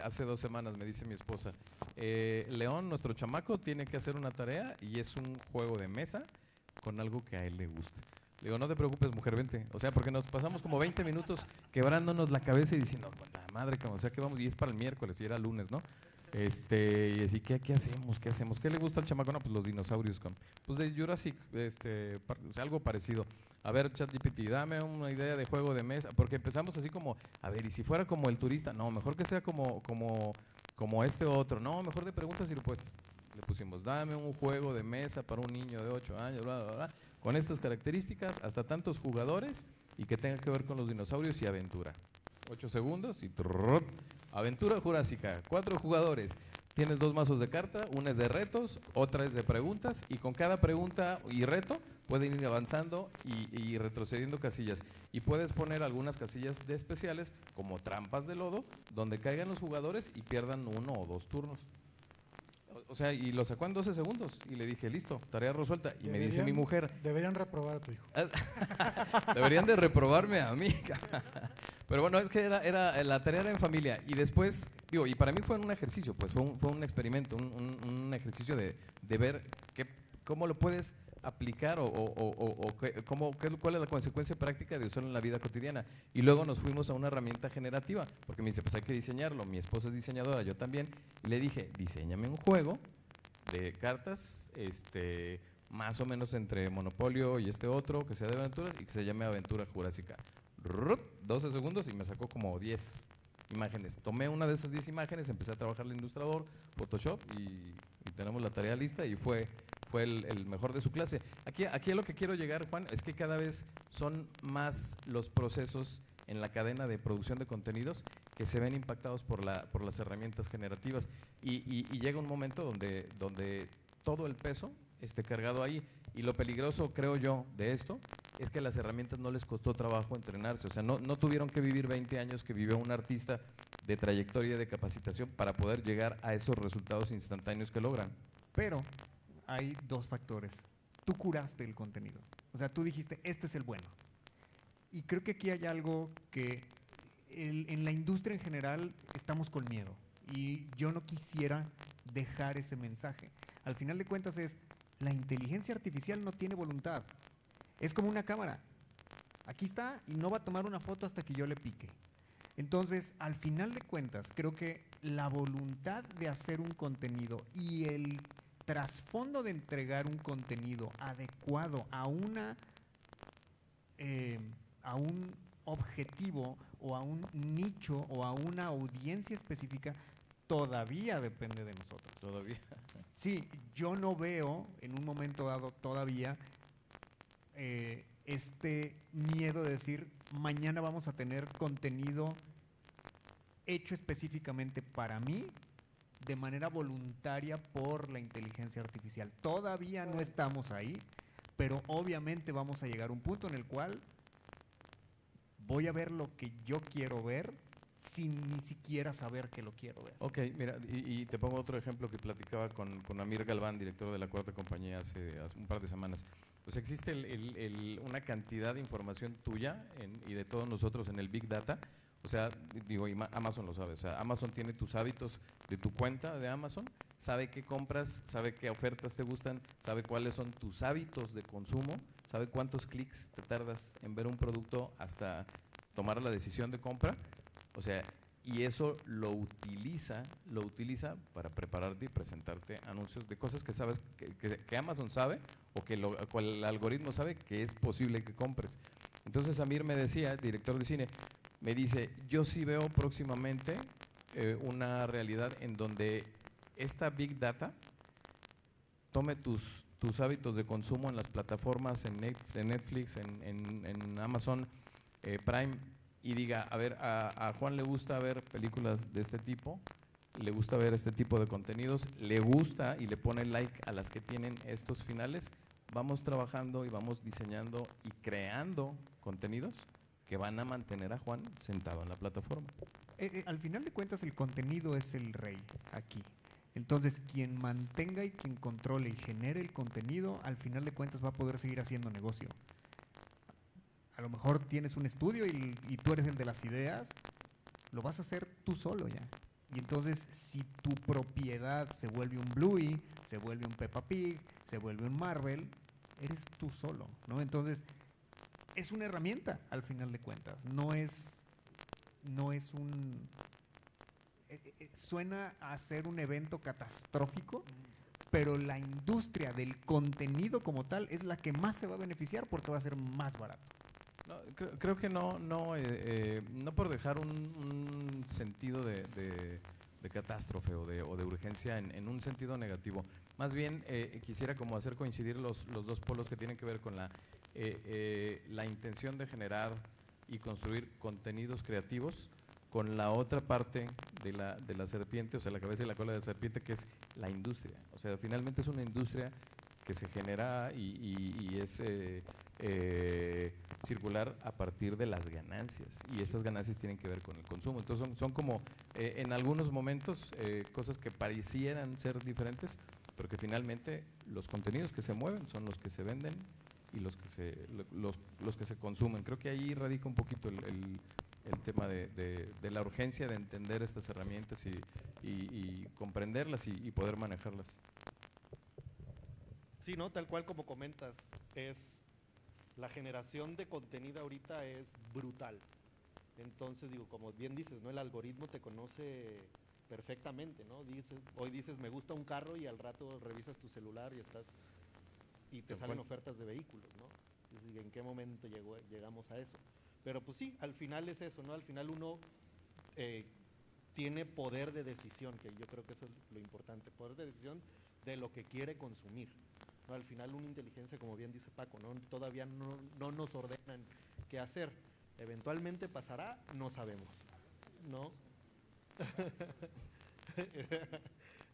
Hace 2 semanas me dice mi esposa, León, nuestro chamaco, tiene que hacer una tarea y es un juego de mesa con algo que a él le guste. Le digo, no te preocupes, mujer, vente. O sea, porque nos pasamos como 20 minutos quebrándonos la cabeza y diciendo, la madre, o sea, que vamos, y es para el miércoles, y era lunes, ¿no? Y así, ¿qué hacemos? ¿Qué hacemos? ¿Qué le gusta al chamaco? No, pues los dinosaurios. Pues de Jurassic, o sea, algo parecido. A ver, ChatGPT, dame una idea de juego de mesa, porque empezamos así como, a ver, y si fuera como el turista, no, mejor que sea como este otro, no, mejor de preguntas y respuestas. Le pusimos, dame un juego de mesa para un niño de 8 años, bla, bla, bla, con estas características, hasta tantos jugadores, y que tenga que ver con los dinosaurios y aventura. 8 segundos y trrr, aventura jurásica, 4 jugadores. Tienes 2 mazos de carta, una es de retos, otra es de preguntas, y con cada pregunta y reto pueden ir avanzando y retrocediendo casillas. Y puedes poner algunas casillas de especiales, como trampas de lodo, donde caigan los jugadores y pierdan 1 o 2 turnos. O sea, y lo sacó en 12 segundos, y le dije, listo, tarea resuelta. Y me dice mi mujer... Deberían reprobar a tu hijo. Deberían de reprobarme a mí. Pero bueno, es que la tarea era en familia. Y después, digo, y para mí fue un ejercicio, pues fue un experimento, un ejercicio de ver cómo lo puedes aplicar cuál es la consecuencia práctica de usarlo en la vida cotidiana. Y luego nos fuimos a una herramienta generativa, porque me dice, pues hay que diseñarlo. Mi esposa es diseñadora, yo también. Y le dije, diséñame un juego de cartas, más o menos entre Monopolio y este otro, que sea de aventuras y que se llame Aventura Jurásica. 12 segundos y me sacó como 10 imágenes. Tomé una de esas 10 imágenes, empecé a trabajar en Illustrator, Photoshop y tenemos la tarea lista y fue el mejor de su clase. Aquí a lo que quiero llegar, Juan, es que cada vez son más los procesos en la cadena de producción de contenidos que se ven impactados por las herramientas generativas y llega un momento donde todo el peso esté cargado ahí. Y lo peligroso, creo yo, de esto es que a las herramientas no les costó trabajo entrenarse. O sea, no tuvieron que vivir 20 años que vivió un artista de trayectoria de capacitación para poder llegar a esos resultados instantáneos que logran. Pero hay dos factores. Tú curaste el contenido. O sea, tú dijiste, este es el bueno. Y creo que aquí hay algo que en la industria en general estamos con miedo. Y yo no quisiera dejar ese mensaje. Al final de cuentas la inteligencia artificial no tiene voluntad. Es como una cámara. Aquí está y no va a tomar una foto hasta que yo le pique. Entonces, al final de cuentas, creo que la voluntad de hacer un contenido y el trasfondo de entregar un contenido adecuado a un objetivo o a un nicho o a una audiencia específica todavía depende de nosotros. Todavía. Sí, yo no veo en un momento dado todavía este miedo de decir mañana vamos a tener contenido hecho específicamente para mí de manera voluntaria por la inteligencia artificial. Todavía no estamos ahí, pero obviamente vamos a llegar a un punto en el cual voy a ver lo que yo quiero ver sin ni siquiera saber que lo quiero ver. Ok, mira, y te pongo otro ejemplo que platicaba con Amir Galván, director de la Cuarta Compañía, hace un par de semanas. Pues existe una cantidad de información tuya y de todos nosotros en el Big Data. O sea, digo, y Amazon lo sabe. O sea, Amazon tiene tus hábitos de tu cuenta de Amazon, sabe qué compras, sabe qué ofertas te gustan, sabe cuáles son tus hábitos de consumo, sabe cuántos clics te tardas en ver un producto hasta tomar la decisión de compra. O sea, y eso lo utiliza para prepararte y presentarte anuncios de cosas que sabes que Amazon sabe o que el algoritmo sabe que es posible que compres. Entonces Amir me decía, director de cine, me dice, yo sí veo próximamente una realidad en donde esta Big Data tome tus hábitos de consumo en las plataformas, en Netflix, en Amazon Prime, y diga, a ver, a Juan le gusta ver películas de este tipo, le gusta ver este tipo de contenidos, le gusta y le pone like a las que tienen estos finales, vamos trabajando y vamos diseñando y creando contenidos que van a mantener a Juan sentado en la plataforma. Al final de cuentas el contenido es el rey aquí. Entonces quien mantenga y quien controle y genere el contenido, al final de cuentas va a poder seguir haciendo negocio. A lo mejor tienes un estudio y tú eres el de las ideas, lo vas a hacer tú solo ya. Y entonces, si tu propiedad se vuelve un Bluey, se vuelve un Peppa Pig, se vuelve un Marvel, eres tú solo, ¿no? Entonces, es una herramienta al final de cuentas. No es un... suena a ser un evento catastrófico, pero la industria del contenido como tal es la que más se va a beneficiar porque va a ser más barato. No, creo que no por dejar un sentido de catástrofe o de urgencia en un sentido negativo. Más bien quisiera como hacer coincidir los dos polos que tienen que ver con la intención de generar y construir contenidos creativos con la otra parte de la serpiente, o sea, la cabeza y la cola de la serpiente, que es la industria. O sea, finalmente es una industria que se genera y es circular a partir de las ganancias, y estas ganancias tienen que ver con el consumo. Entonces son como en algunos momentos cosas que parecieran ser diferentes, pero que finalmente los contenidos que se mueven son los que se venden y los que se consumen. Creo que ahí radica un poquito el tema de la urgencia de entender estas herramientas y comprenderlas y poder manejarlas. Sí, ¿no? Tal cual como comentas, la generación de contenido ahorita es brutal. Entonces, digo, como bien dices, ¿no? El algoritmo te conoce perfectamente, ¿no? Hoy dices, me gusta un carro, y al rato revisas tu celular y te salen ofertas de vehículos, ¿no? Entonces, ¿en qué momento llegamos a eso? Pero pues sí, al final es eso, ¿no? Al final uno tiene poder de decisión, que yo creo que eso es lo importante, poder de decisión de lo que quiere consumir, ¿no? Al final una inteligencia, como bien dice Paco, ¿no? Todavía no nos ordenan qué hacer. Eventualmente pasará, no sabemos, ¿no?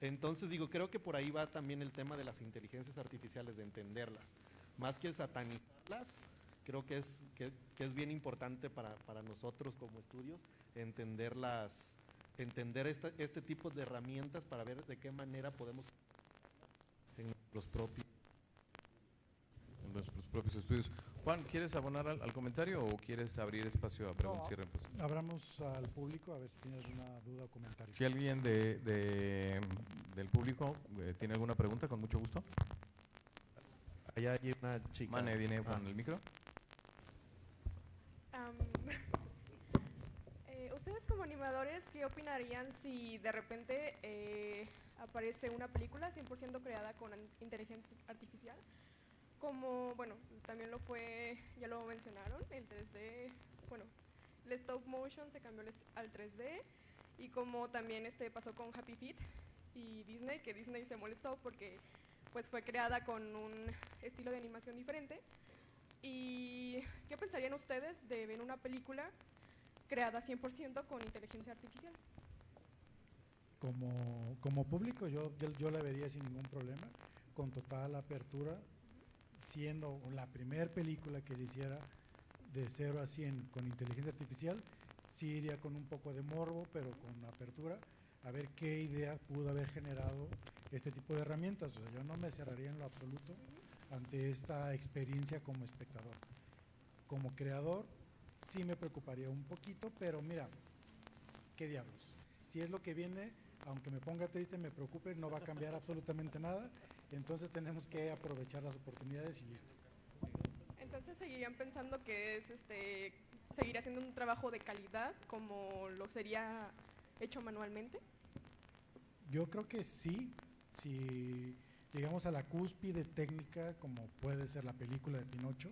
Entonces digo, creo que por ahí va también el tema de las inteligencias artificiales, de entenderlas, más que satanizarlas. Creo que es bien importante para nosotros como estudios entender este tipo de herramientas para ver de qué manera podemos en los propios estudios. Juan, ¿quieres abonar al comentario o quieres abrir espacio a preguntas y reemplazos? Abramos al público a ver si tienes alguna duda o comentario. Si alguien del público tiene alguna pregunta, con mucho gusto. Allá hay una chica. Mane viene con el micro. Ustedes como animadores, ¿qué opinarían si de repente aparece una película 100% creada con inteligencia artificial? Como, bueno, también lo fue, ya lo mencionaron, el 3D, bueno, el stop motion se cambió al 3D, y como también pasó con Happy Feet y Disney, que Disney se molestó porque pues fue creada con un estilo de animación diferente. ¿Y qué pensarían ustedes de ver una película creada 100% con inteligencia artificial? Como público yo la vería sin ningún problema, con total apertura, siendo la primera película que se hiciera de 0 a 100 con inteligencia artificial. Sí iría con un poco de morbo, pero con apertura, a ver qué idea pudo haber generado este tipo de herramientas. O sea, yo no me cerraría en lo absoluto ante esta experiencia como espectador. Como creador, sí me preocuparía un poquito, pero mira, qué diablos. Si es lo que viene, aunque me ponga triste, me preocupe, no va a cambiar absolutamente nada. Entonces tenemos que aprovechar las oportunidades y listo. Entonces seguirían pensando que es seguir haciendo un trabajo de calidad como lo sería hecho manualmente. Yo creo que sí, si llegamos a la cúspide técnica como puede ser la película de Pinocho,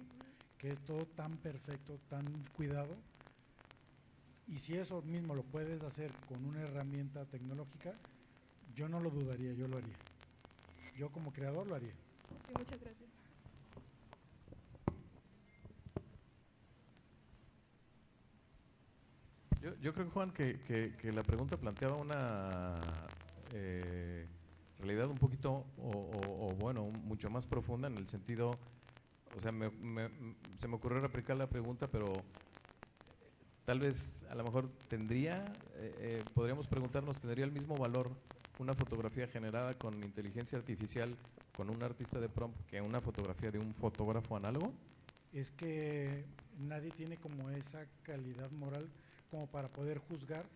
que es todo tan perfecto, tan cuidado, y si eso mismo lo puedes hacer con una herramienta tecnológica, yo no lo dudaría, yo lo haría. Yo como creador lo haría. Sí, muchas gracias. Yo creo, Juan, que la pregunta planteaba una realidad un poquito, bueno, mucho más profunda en el sentido, o sea, se me ocurrió replicar la pregunta, pero tal vez a lo mejor podríamos preguntarnos, ¿tendría el mismo valor una fotografía generada con inteligencia artificial con un artista de prompt que una fotografía de un fotógrafo análogo? Es que nadie tiene como esa calidad moral como para poder juzgar.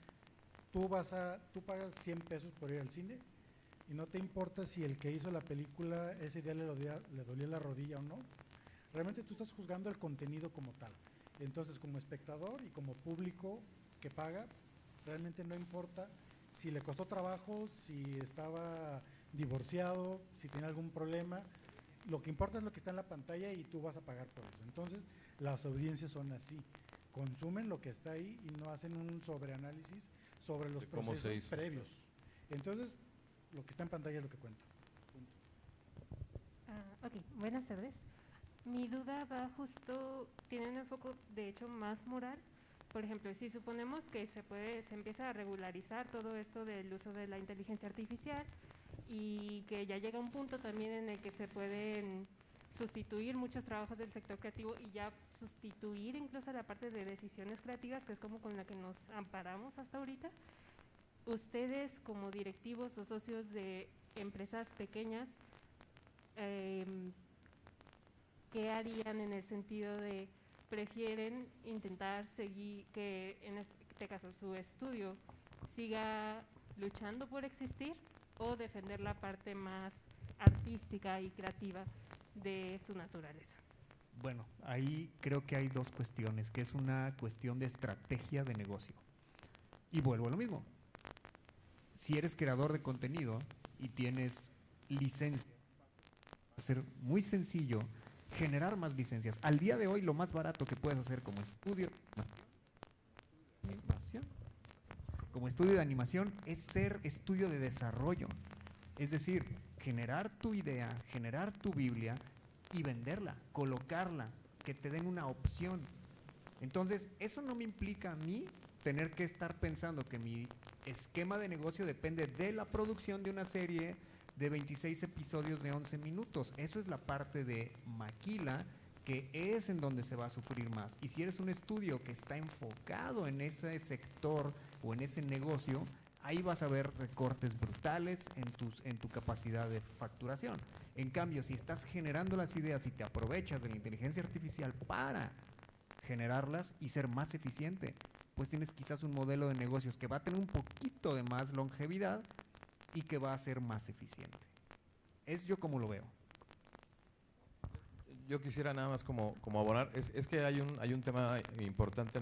Tú pagas 100 pesos por ir al cine y no te importa si el que hizo la película ese día le dolía la rodilla o no. Realmente tú estás juzgando el contenido como tal. Entonces, como espectador y como público que paga, realmente no importa si le costó trabajo, si estaba divorciado, si tiene algún problema. Lo que importa es lo que está en la pantalla y tú vas a pagar por eso. Entonces, las audiencias son así. Consumen lo que está ahí y no hacen un sobreanálisis sobre los procesos previos. Entonces, lo que está en pantalla es lo que cuenta. Ok, buenas tardes. Mi duda va justo, tiene un enfoque de hecho más moral. Por ejemplo, si suponemos que se empieza a regularizar todo esto del uso de la inteligencia artificial y que ya llega un punto también en el que se pueden sustituir muchos trabajos del sector creativo y ya sustituir incluso la parte de decisiones creativas, que es como con la que nos amparamos hasta ahorita. Ustedes como directivos o socios de empresas pequeñas, ¿qué harían en el sentido de prefieren intentar seguir, que en este caso su estudio siga luchando por existir o defender la parte más artística y creativa de su naturaleza. Bueno, ahí creo que hay dos cuestiones, que es una cuestión de estrategia de negocio. Y vuelvo a lo mismo. Si eres creador de contenido y tienes licencias, va a ser muy sencillo generar más licencias. Al día de hoy, lo más barato que puedes hacer como estudio de animación es ser estudio de desarrollo. Es decir, generar tu idea, generar tu Biblia y venderla, colocarla, que te den una opción. Entonces, eso no me implica a mí tener que estar pensando que mi esquema de negocio depende de la producción de una serie de 26 episodios de 11 minutos. Eso es la parte de maquila, que es en donde se va a sufrir más. Y si eres un estudio que está enfocado en ese sector o en ese negocio, ahí vas a ver recortes brutales en tu capacidad de facturación. En cambio, si estás generando las ideas y te aprovechas de la inteligencia artificial para generarlas y ser más eficiente, pues tienes quizás un modelo de negocios que va a tener un poquito de más longevidad y que va a ser más eficiente. Es yo como lo veo. Yo quisiera nada más como abonar, es que hay un tema importante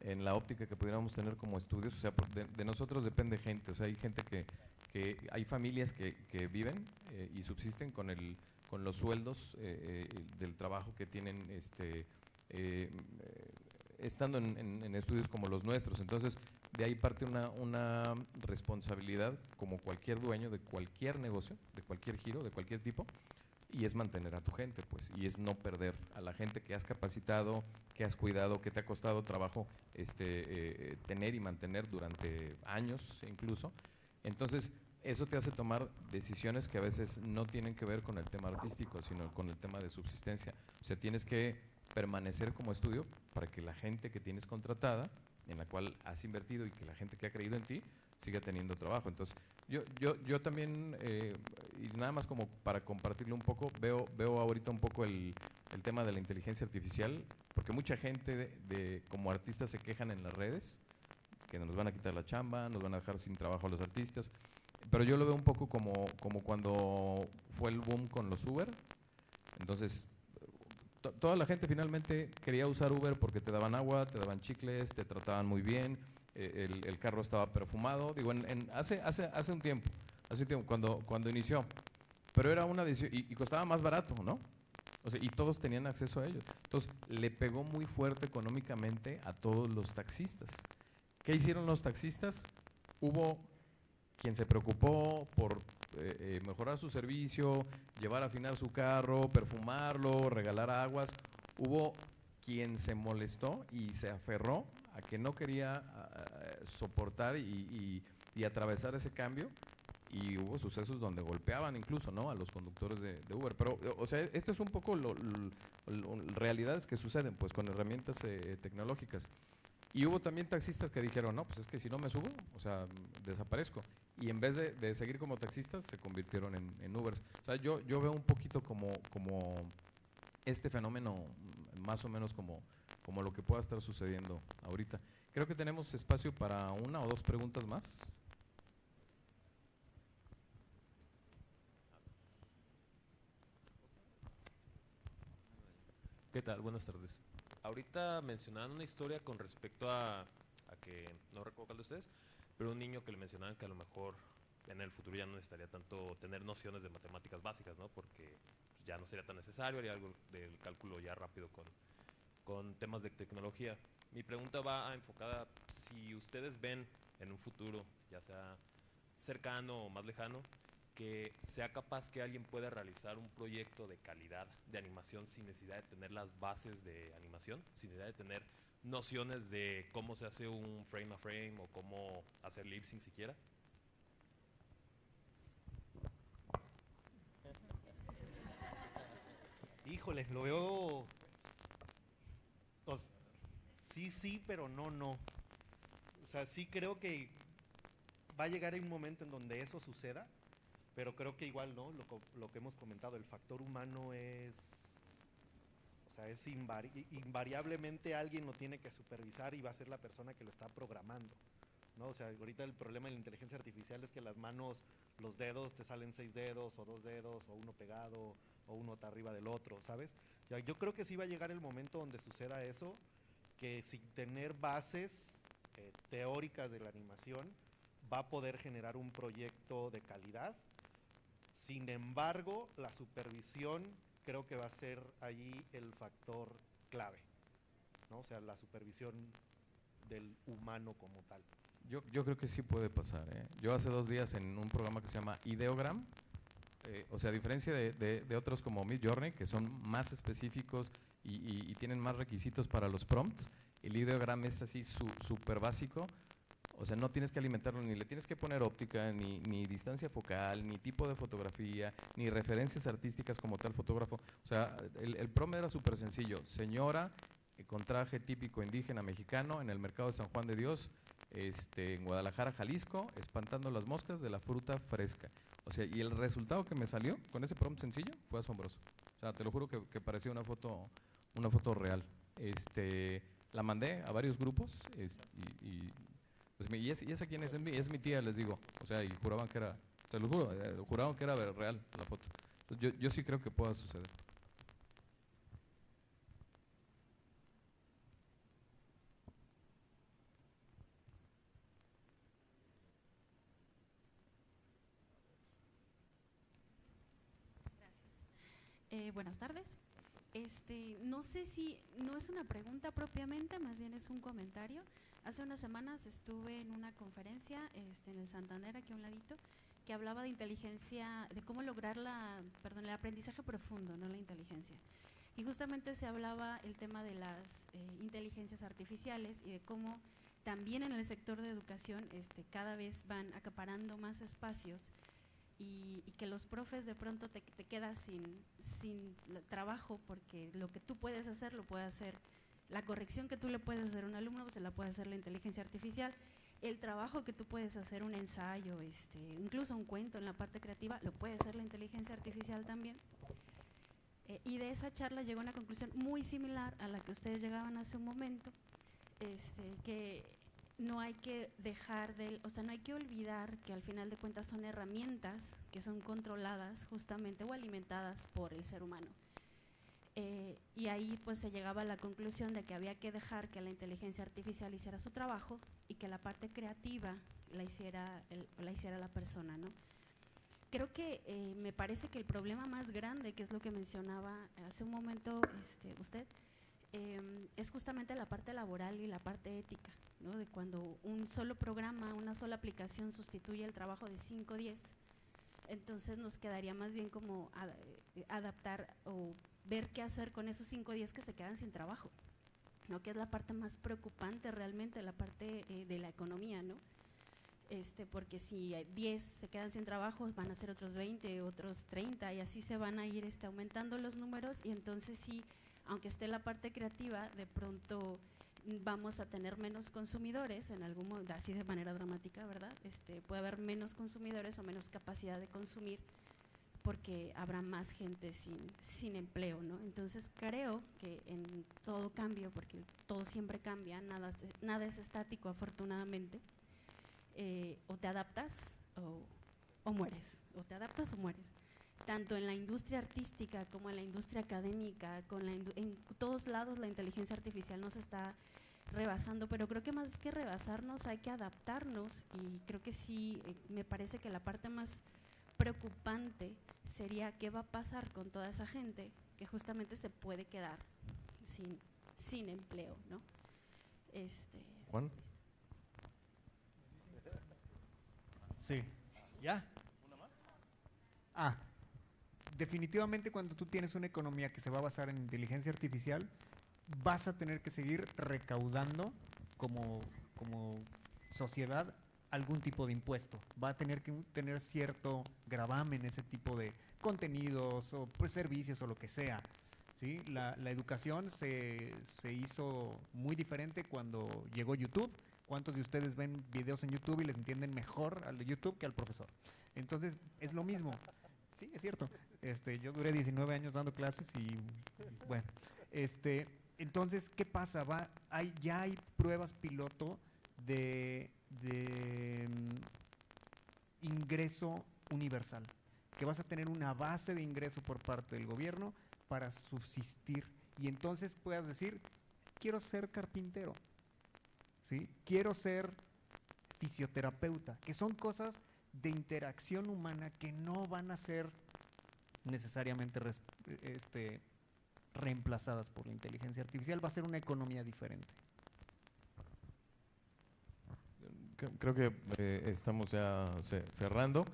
en la óptica que pudiéramos tener como estudios, o sea, de nosotros depende gente, o sea, hay gente que hay familias que viven y subsisten con los sueldos del trabajo que tienen estando en estudios como los nuestros. Entonces, de ahí parte una responsabilidad como cualquier dueño de cualquier negocio, de cualquier giro, de cualquier tipo, y es mantener a tu gente, pues, y es no perder a la gente que has capacitado, que has cuidado, que te ha costado trabajo tener y mantener durante años incluso. Entonces, eso te hace tomar decisiones que a veces no tienen que ver con el tema artístico, sino con el tema de subsistencia. O sea, tienes que permanecer como estudio para que la gente que tienes contratada, en la cual has invertido y que la gente que ha creído en ti, siga teniendo trabajo. Entonces, yo también, y nada más como para compartirlo un poco, veo ahorita un poco el tema de la inteligencia artificial, porque mucha gente como artistas se quejan en las redes, que nos van a quitar la chamba, nos van a dejar sin trabajo a los artistas, pero yo lo veo un poco como cuando fue el boom con los Uber. Entonces, toda la gente finalmente quería usar Uber porque te daban agua, te daban chicles, te trataban muy bien, el carro estaba perfumado, digo, hace un tiempo, cuando inició, pero era una decisión, y costaba más barato, ¿no? O sea, y todos tenían acceso a ellos. Entonces, le pegó muy fuerte económicamente a todos los taxistas. ¿Qué hicieron los taxistas? Hubo quien se preocupó por mejorar su servicio, llevar a afinar su carro, perfumarlo, regalar aguas. Hubo quien se molestó y se aferró a que no quería soportar y atravesar ese cambio, y hubo sucesos donde golpeaban incluso, ¿no?, a los conductores de Uber. Pero, o sea, esto es un poco realidades que suceden pues con herramientas tecnológicas. Y hubo también taxistas que dijeron, no, pues es que si no me subo, o sea, desaparezco. Y en vez de seguir como taxistas, se convirtieron en Ubers. O sea, yo veo un poquito como este fenómeno, más o menos como lo que pueda estar sucediendo ahorita. Creo que tenemos espacio para una o dos preguntas más. ¿Qué tal? Buenas tardes. Ahorita mencionaban una historia con respecto a que, no recuerdo cuál de ustedes, pero un niño que le mencionaban que a lo mejor en el futuro ya no necesitaría tanto tener nociones de matemáticas básicas, ¿no? Porque ya no sería tan necesario, haría algo del cálculo ya rápido con temas de tecnología. Mi pregunta va enfocada, si ustedes ven en un futuro, ya sea cercano o más lejano, que sea capaz que alguien pueda realizar un proyecto de calidad de animación sin necesidad de tener las bases de animación, sin necesidad de tener nociones de cómo se hace un frame a frame o cómo hacer lip sync siquiera. Híjole, lo veo, pues, sí, pero no. O sea, sí creo que va a llegar un momento en donde eso suceda, pero creo que igual, ¿no? Lo que hemos comentado, el factor humano es, o sea, es invariablemente alguien lo tiene que supervisar y va a ser la persona que lo está programando, ¿no? O sea, ahorita el problema de la inteligencia artificial es que las manos, los dedos, te salen 6 dedos o 2 dedos o uno pegado o uno está arriba del otro, ¿sabes? Ya, yo creo que sí va a llegar el momento donde suceda eso, que sin tener bases teóricas de la animación va a poder generar un proyecto de calidad. Sin embargo, la supervisión creo que va a ser ahí el factor clave, ¿no? O sea, la supervisión del humano como tal. Yo creo que sí puede pasar, ¿eh? Yo hace 2 días en un programa que se llama Ideogram, o sea, a diferencia de otros como Midjourney, que son más específicos y tienen más requisitos para los prompts, el Ideogram es así súper básico. O sea, no tienes que alimentarlo, ni le tienes que poner óptica, ni distancia focal, ni tipo de fotografía, ni referencias artísticas como tal fotógrafo. O sea, el prompt era súper sencillo. Señora con traje típico indígena mexicano en el mercado de San Juan de Dios, en Guadalajara, Jalisco, espantando las moscas de la fruta fresca. O sea, y el resultado que me salió con ese prompt sencillo fue asombroso. O sea, te lo juro que parecía una foto real. La mandé a varios grupos pues, ¿y esa quién es? Es mi tía, les digo. O sea, y juraban que era, te lo juro, juraban que era real la foto. Entonces, yo sí creo que pueda suceder. Buenas tardes. No sé si, no es una pregunta propiamente, más bien es un comentario. Hace unas semanas estuve en una conferencia en el Santander, aquí a un ladito, que hablaba de inteligencia, de cómo lograr el aprendizaje profundo, no la inteligencia. Y justamente se hablaba el tema de las inteligencias artificiales y de cómo también en el sector de educación cada vez van acaparando más espacios y que los profes de pronto te quedas sin trabajo, porque lo que tú puedes hacer lo puede hacer, la corrección que tú le puedes hacer a un alumno se la puede hacer la inteligencia artificial, el trabajo que tú puedes hacer, un ensayo, incluso un cuento en la parte creativa, lo puede hacer la inteligencia artificial también. Y de esa charla llegó a una conclusión muy similar a la que ustedes llegaban hace un momento, que no hay que no hay que olvidar que al final de cuentas son herramientas que son controladas justamente o alimentadas por el ser humano. Y ahí pues se llegaba a la conclusión de que había que dejar que la inteligencia artificial hiciera su trabajo y que la parte creativa la hiciera la persona, ¿no? Creo que me parece que el problema más grande, que es lo que mencionaba hace un momento usted, es justamente la parte laboral y la parte ética, ¿no? De cuando un solo programa, una sola aplicación sustituye el trabajo de 5 o 10, entonces nos quedaría más bien como adaptar o ver qué hacer con esos 5 o 10 que se quedan sin trabajo, ¿no? Que es la parte más preocupante realmente, la parte de la economía, ¿no? Porque si 10 se quedan sin trabajo, van a ser otros 20, otros 30 y así se van a ir aumentando los números, y entonces sí, aunque esté la parte creativa, de pronto vamos a tener menos consumidores en algún momento, así de manera dramática, ¿verdad? Puede haber menos consumidores o menos capacidad de consumir porque habrá más gente sin empleo, ¿no? Entonces creo que en todo cambio, porque todo siempre cambia, nada es estático afortunadamente, o te adaptas o mueres, o te adaptas o mueres. Tanto en la industria artística como en la industria académica, en todos lados la inteligencia artificial nos está rebasando, pero creo que más que rebasarnos hay que adaptarnos, y creo que sí, me parece que la parte más preocupante sería qué va a pasar con toda esa gente que justamente se puede quedar sin empleo, ¿no? Juan. Sí. ¿Ya? ¿Una más? Definitivamente cuando tú tienes una economía que se va a basar en inteligencia artificial, vas a tener que seguir recaudando como sociedad algún tipo de impuesto. Va a tener que tener cierto gravamen ese tipo de contenidos o pues, servicios o lo que sea, ¿sí? La educación se hizo muy diferente cuando llegó YouTube. ¿Cuántos de ustedes ven videos en YouTube y les entienden mejor al de YouTube que al profesor? Entonces, es lo mismo. Sí, es cierto. Yo duré 19 años dando clases y, bueno, Entonces, ¿qué pasa? Ya hay pruebas piloto de ingreso universal, que vas a tener una base de ingreso por parte del gobierno para subsistir, y entonces puedas decir, quiero ser carpintero, ¿sí? Quiero ser fisioterapeuta, que son cosas de interacción humana que no van a ser necesariamente reemplazadas por la inteligencia artificial. Va a ser una economía diferente. Creo que estamos ya cerrando.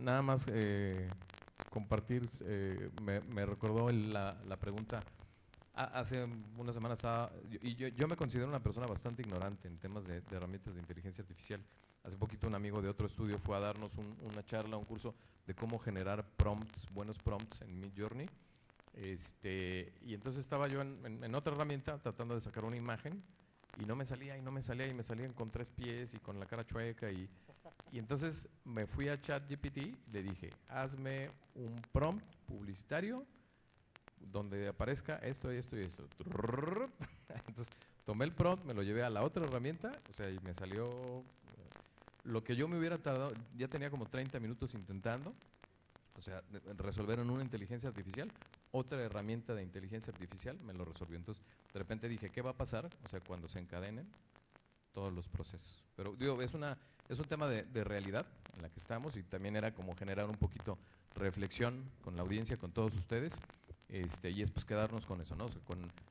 Nada más compartir, me recordó la pregunta. Hace una semana yo me considero una persona bastante ignorante en temas de herramientas de inteligencia artificial. Hace poquito un amigo de otro estudio fue a darnos una charla, un curso de cómo generar buenos prompts en Midjourney. Y entonces estaba yo en otra herramienta tratando de sacar una imagen y no me salía, y me salían con 3 pies y con la cara chueca, y entonces me fui a ChatGPT, le dije, hazme un prompt publicitario donde aparezca esto y esto y esto. Entonces tomé el prompt, me lo llevé a la otra herramienta, o sea, y me salió lo que yo me hubiera tardado. Ya tenía como 30 minutos intentando, o sea, resolver en una inteligencia artificial. Otra herramienta de inteligencia artificial me lo resolvió. Entonces, de repente dije, ¿qué va a pasar? O sea, cuando se encadenen todos los procesos. Pero digo, es un tema de realidad en la que estamos, y también era como generar un poquito reflexión con la audiencia, con todos ustedes, y es pues quedarnos con eso, ¿no? O sea,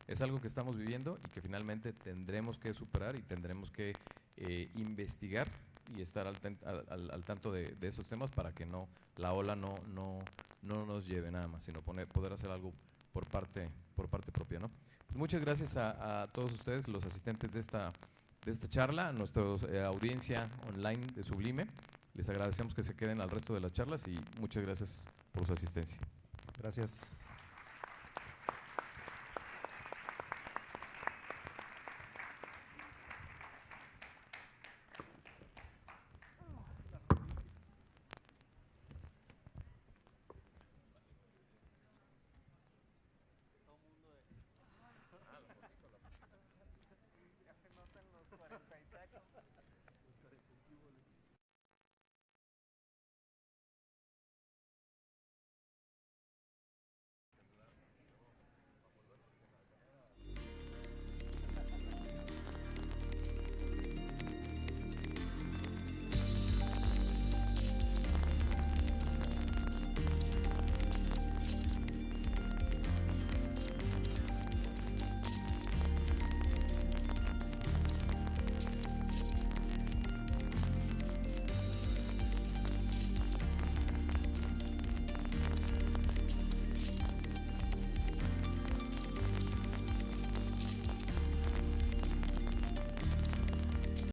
es algo que estamos viviendo y que finalmente tendremos que superar, y tendremos que investigar y estar al tanto de esos temas para que la ola no nos lleve nada más, sino poder hacer algo por parte propia, ¿no? Pues muchas gracias a todos ustedes, los asistentes de esta charla, a nuestra audiencia online de Sublime. Les agradecemos que se queden al resto de las charlas, y muchas gracias por su asistencia. Gracias.